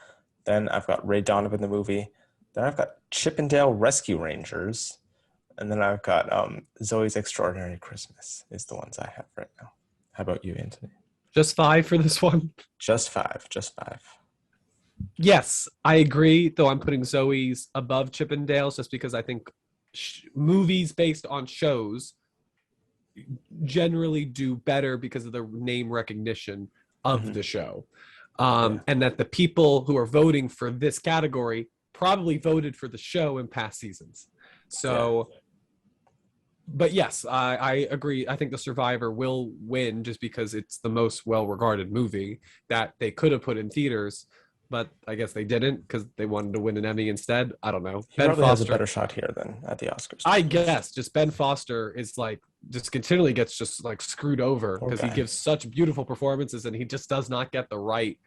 Then I've got Ray Donovan the movie. Then I've got Chippendale Rescue Rangers. And then I've got Zoe's Extraordinary Christmas is the ones I have right now. How about you, Anthony?
Just 5 for this one?
Just 5.
Yes, I agree, though I'm putting Zoe's above Chippendales just because I think movies based on shows generally do better because of the name recognition of the show. And that the people who are voting for this category probably voted for the show in past seasons. So... But yes, I agree. I think The Survivor will win just because it's the most well-regarded movie that they could have put in theaters, but I guess they didn't because they wanted to win an Emmy instead. I don't know.
He probably has a better shot here than at the Oscars.
I guess. Just Ben Foster is just continually gets screwed over because he gives such beautiful performances and he just does not get the right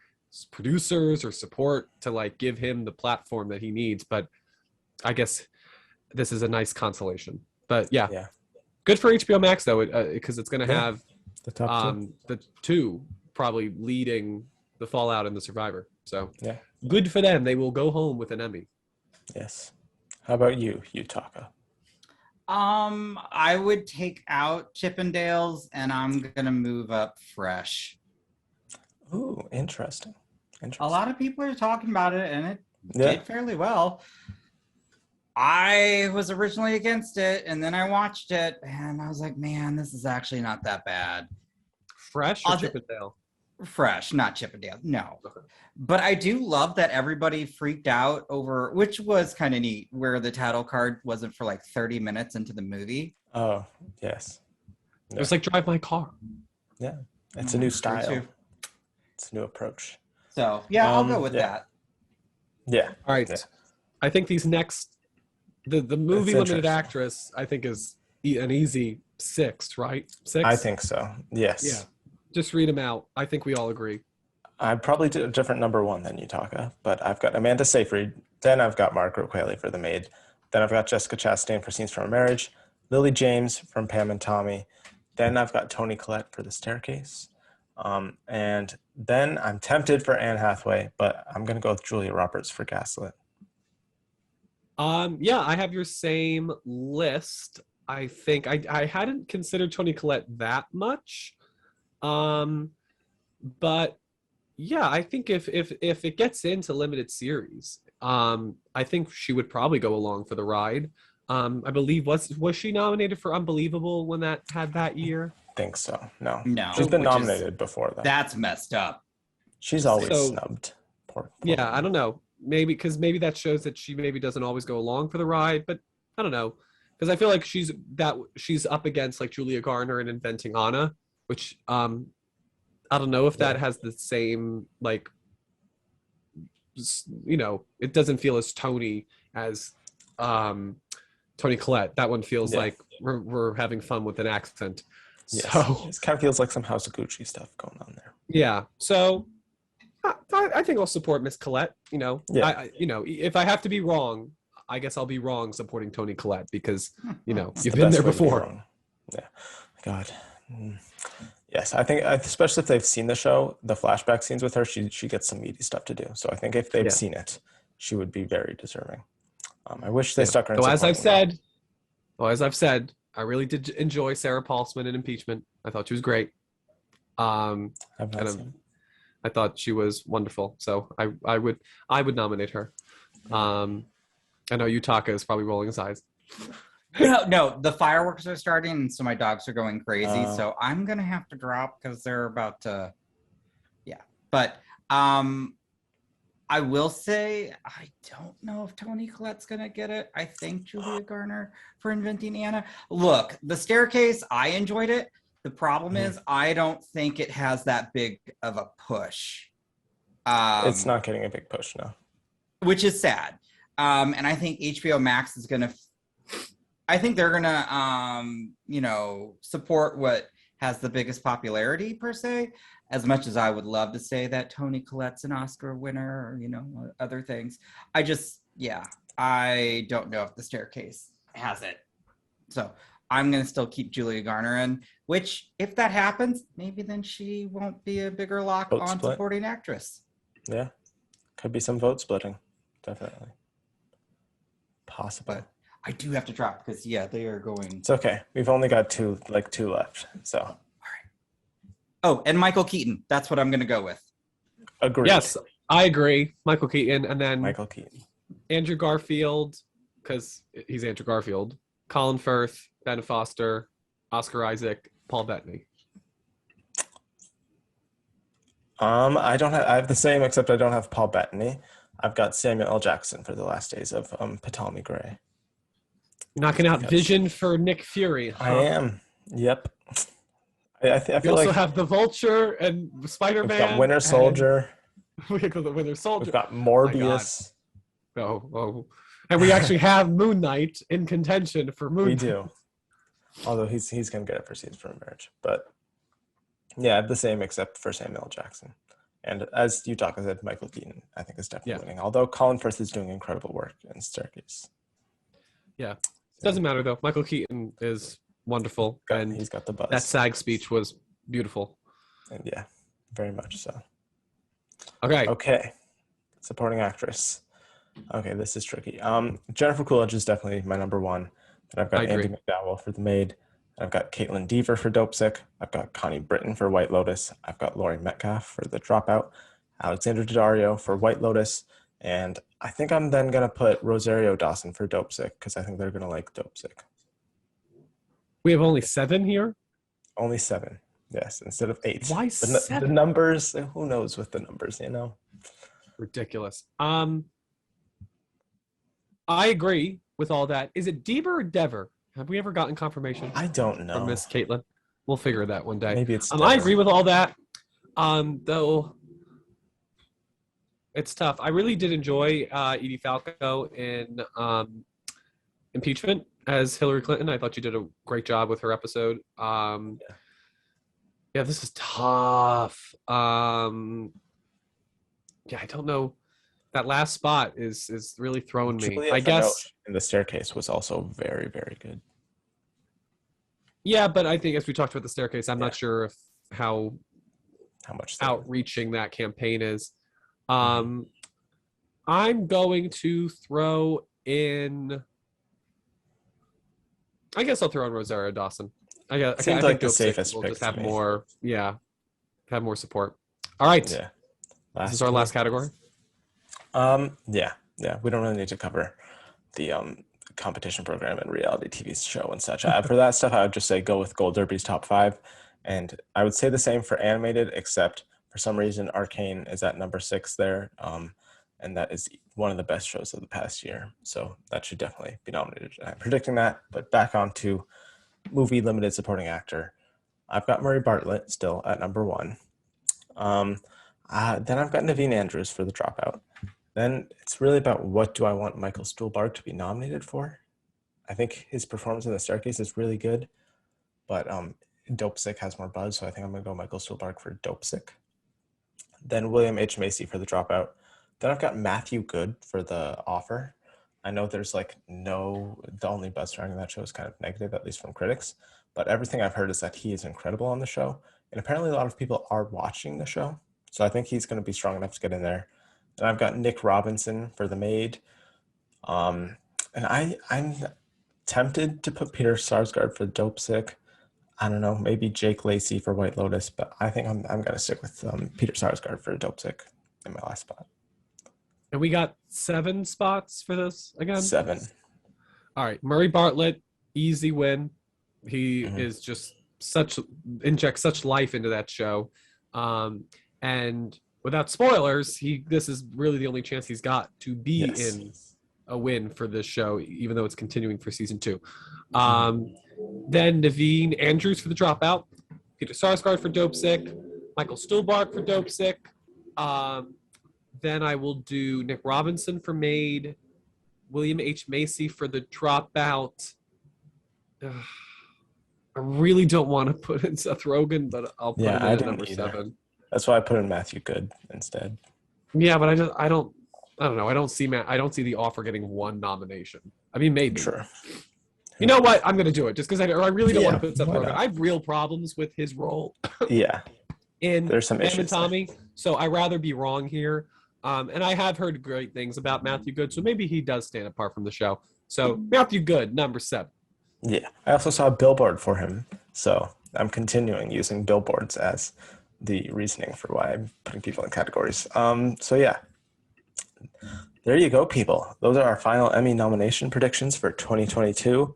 producers or support to give him the platform that he needs. But I guess this is a nice consolation. But yeah. Good for HBO Max though, because it's going to
Yeah.
have
The top
the two probably leading the Fallout and the Survivor. So
Yeah.
good for them. They will go home with an Emmy.
Yes. How about you, Yutaka?
I would take out Chippendales and I'm gonna move up Fresh.
Ooh, interesting.
A lot of people are talking about it and it
Yeah.
did fairly well. I was originally against it and then I watched it and I was like, man, this is actually not that bad.
Fresh or Chippendale?
Fresh, not Chippendale. No. But I do love that everybody freaked out over, which was kind of neat, where the title card wasn't for like 30 minutes into the movie.
Oh, yes.
Yeah. It was like Drive My Car.
Yeah. It's a new style. It's a new approach.
So, yeah, I'll go with that.
Yeah.
All right.
Yeah.
I think these next, the movie limited actress, I think is an easy 6, right? 6?
I think so. Yes.
Yeah. Just read them out. I think we all agree.
I'd probably do a different number 1 than Yutaka, but I've got Amanda Seyfried. Then I've got Margaret Qualley for The Maid. Then I've got Jessica Chastain for Scenes from a Marriage. Lily James from Pam and Tommy. Then I've got Toni Collette for The Staircase. And then I'm tempted for Anne Hathaway, but I'm going to go with Julia Roberts for Gaslit.
Yeah, I have your same list. I think I hadn't considered Toni Collette that much. But yeah, I think if it gets into limited series, I think she would probably go along for the ride. I believe was she nominated for Unbelievable when that had that year?
I think so. No.
No.
She's been nominated before though.
That's messed up.
She's always snubbed. Poor
yeah, I don't know. Maybe because that shows that she maybe doesn't always go along for the ride, but I don't know. Because I feel like she's up against like Julia Garner in Inventing Anna, which I don't know if that has the same, like, it doesn't feel as Tony as Toni Collette. That one feels like we're having fun with an accent.
Yes.
So
it kind of feels like some House of Gucci stuff going on there.
Yeah. So I think I'll support Miss Collette. If I have to be wrong, I guess I'll be wrong supporting Toni Collette because, you've been there before.
Yeah. God. Yes, I think especially if they've seen the show, the flashback scenes with her, she gets some meaty stuff to do. So I think if they've seen it, she would be very deserving. I wish they stuck her in.
So as I've said, I really did enjoy Sarah Paulson in Impeachment. I thought she was great. I thought she was wonderful. So I would nominate her. I know Yutaka is probably rolling his eyes.
No, the fireworks are starting, so my dogs are going crazy. So I'm gonna have to drop because they're about to. Yeah, but I will say I don't know if Toni Collette's gonna get it. I think Julia Garner for Inventing Anna. Look, The Staircase, I enjoyed it. The problem is I don't think it has that big of a push.
It's not getting a big push now,
which is sad. And I think HBO Max is gonna. I think they're gonna, support what has the biggest popularity per se. As much as I would love to say that Toni Collette's an Oscar winner, or other things, I don't know if The Staircase has it. So I'm gonna still keep Julia Garner in. Which, if that happens, maybe then she won't be a bigger lock on supporting actress.
Yeah, could be some vote splitting, definitely. Possible.
But I do have to drop because they are going.
It's okay. We've only got two left. So. All
right. Oh, and Michael Keaton. That's what I'm going to go with.
Agreed.
Yes, I agree. Michael Keaton, and then
Michael Keaton,
Andrew Garfield, because he's Andrew Garfield. Colin Firth, Ben Foster, Oscar Isaac, Paul Bettany.
I have the same, except I don't have Paul Bettany. I've got Samuel L. Jackson for The Last Days of Ptolemy Gray.
Knocking out Vision for Nick Fury. Huh?
I am. Yep. I feel
we also have The Vulture and Spider-Man.
We've got Winter Soldier.
We got the Winter Soldier.
We've got Morbius.
Oh. And we actually have Moon Knight in contention for Moon Knight.
We do. Although he's going to get it for Scenes from a Marriage. But yeah, I have the same except for Samuel L. Jackson. And as Yutaka said, Michael Keaton, I think, is definitely winning. Although Colin Firth is doing incredible work in Staircase.
Yeah. It doesn't matter, though. Michael Keaton is wonderful. And
He's got the buzz.
that SAG speech was beautiful.
And yeah, very much so.
Okay.
Supporting actress. Okay, this is tricky. Jennifer Coolidge is definitely my number one. Then I've got Andy McDowell for The Maid. I've got Caitlin Dever for Dopesick. I've got Connie Britton for White Lotus. I've got Laurie Metcalf for The Dropout. Alexander Daddario for White Lotus. And I think I'm then going to put Rosario Dawson for Dopesick because I think they're going to like Dopesick.
We have only 7 here?
Only 7, yes, instead of 8.
Why 7?
The numbers, who knows with the numbers, you know?
Ridiculous. I agree with all that. Is it Dever or Dever? Have we ever gotten confirmation?
I don't know.
From Miss Caitlin. We'll figure that one day.
Maybe it's
I agree with all that. Though it's tough. I really did enjoy Edie Falco in Impeachment as Hillary Clinton. I thought she did a great job with her episode. Yeah, this is tough. Yeah, I don't know. That last spot is really throwing me.
Julia
I guess
in The Staircase was also very, very good.
Yeah, but I think as we talked about The Staircase, I'm not sure if how
much
outreaching that campaign is. I'm going to throw in. I guess I'll throw in Rosario Dawson. I
Seems like the safest
we'll
pick
just
to
have
me.
more. Have more support. All right.
Yeah.
This is our last category.
Yeah. We don't really need to cover the competition program and reality TV show and such. For that stuff, I would just say go with Gold Derby's top 5, and I would say the same for animated, except for some reason Arcane is at number 6 there, and that is one of the best shows of the past year, so that should definitely be nominated. I'm predicting that. But back on to movie limited supporting actor, I've got Murray Bartlett still at number 1. Then I've got Naveen Andrews for The Dropout. Then it's really about what do I want Michael Stuhlbarg to be nominated for. I think his performance in The Staircase is really good, but Dopesick has more buzz, so I think I'm going to go Michael Stuhlbarg for Dopesick. Then William H. Macy for The Dropout. Then I've got Matthew Good for The Offer. I know there's the only buzz surrounding that show is kind of negative, at least from critics, but everything I've heard is that he is incredible on the show, and apparently a lot of people are watching the show, so I think he's going to be strong enough to get in there. And I've got Nick Robinson for The Maid. And I'm tempted to put Peter Sarsgaard for Dopesick. I don't know, maybe Jake Lacey for White Lotus, but I think I'm going to stick with Peter Sarsgaard for Dopesick in my last spot.
And we got 7 spots for this again?
7.
All right. Murray Bartlett, easy win. He is just injects such life into that show. And without spoilers, this is really the only chance he's got to be in a win for this show, even though it's continuing for season 2. Then Naveen Andrews for The Dropout, Peter Sarsgaard for Dopesick, Michael Stuhlbarg for Dopesick. Then I will do Nick Robinson for Maid, William H. Macy for The Dropout. I really don't want to put in Seth Rogen, but I'll put him in at number 7.
That's why I put in Matthew Good instead.
Yeah, but I don't know. I don't see The Offer getting 1 nomination. I mean, maybe.
Sure.
You know what? I'm going to do it just because I really don't want to put Seth Rogen. I have real problems with his role.
Yeah.
There's
some issues.
And Tommy, so I'd rather be wrong here. And I have heard great things about Matthew Good, so maybe he does stand apart from the show. So Matthew Good, number 7.
Yeah. I also saw a billboard for him, so I'm continuing using billboards as the reasoning for why I'm putting people in categories. So yeah, there you go, people. Those are our final Emmy nomination predictions for 2022.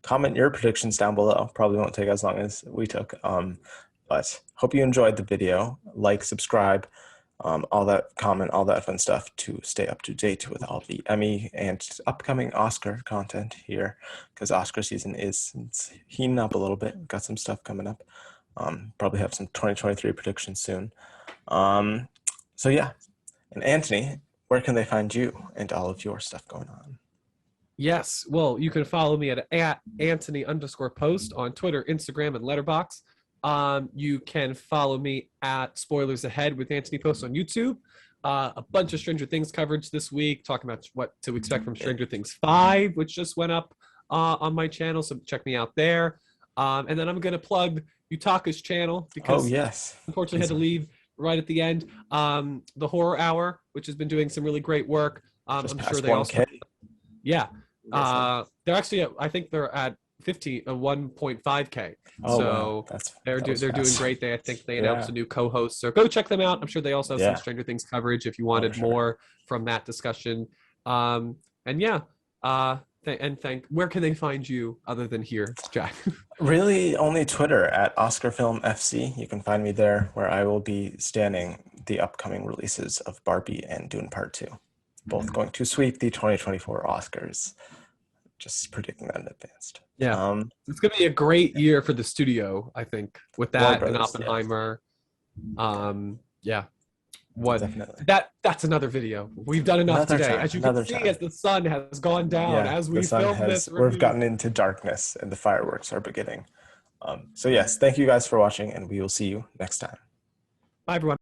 Comment your predictions down below. Probably won't take as long as we took. But hope you enjoyed the video. Like, subscribe, all that, comment, all that fun stuff to stay up to date with all the Emmy and upcoming Oscar content here, because Oscar season is heating up a little bit. We've got some stuff coming up. Probably have some 2023 predictions soon. So yeah, and Anthony, where can they find you and all of your stuff going on?
Yes, well, you can follow me at Anthony_post on Twitter, Instagram, and Letterboxd. You can follow me at Spoilers Ahead with Anthony Post on YouTube. A bunch of Stranger Things coverage this week, talking about what to expect from Stranger Things 5, which just went up on my channel, so check me out there. And then I'm going to plug Yutaka's channel because
Oh, yes.
unfortunately had to leave right at the end. The Horror Hour, which has been doing some really great work.
Just
I'm
past
sure they
1K.
also, yeah.
Recently.
They're actually, I think they're at 1.5K.
Oh,
So
wow.
they're
That was
doing
fast.
great. I think they
Yeah.
announced a new co-host. So go check them out. I'm sure they also have some
Yeah.
Stranger Things coverage if you wanted
sure.
more from that discussion. And yeah, where can they find you other than here, Jack?
Really, only Twitter at OscarFilmFC. You can find me there, where I will be standing the upcoming releases of Barbie and Dune Part 2, both going to sweep the 2024 Oscars. Just predicting that in advance.
Yeah, it's gonna be a great year for the studio, I think, with that and Oppenheimer. Yeah.
Definitely.
That's another video. We've done enough today. As you can see, as the sun has gone down, as we film this review.
We've gotten into darkness and the fireworks are beginning. So yes, thank you guys for watching, and we will see you next time.
Bye, everyone.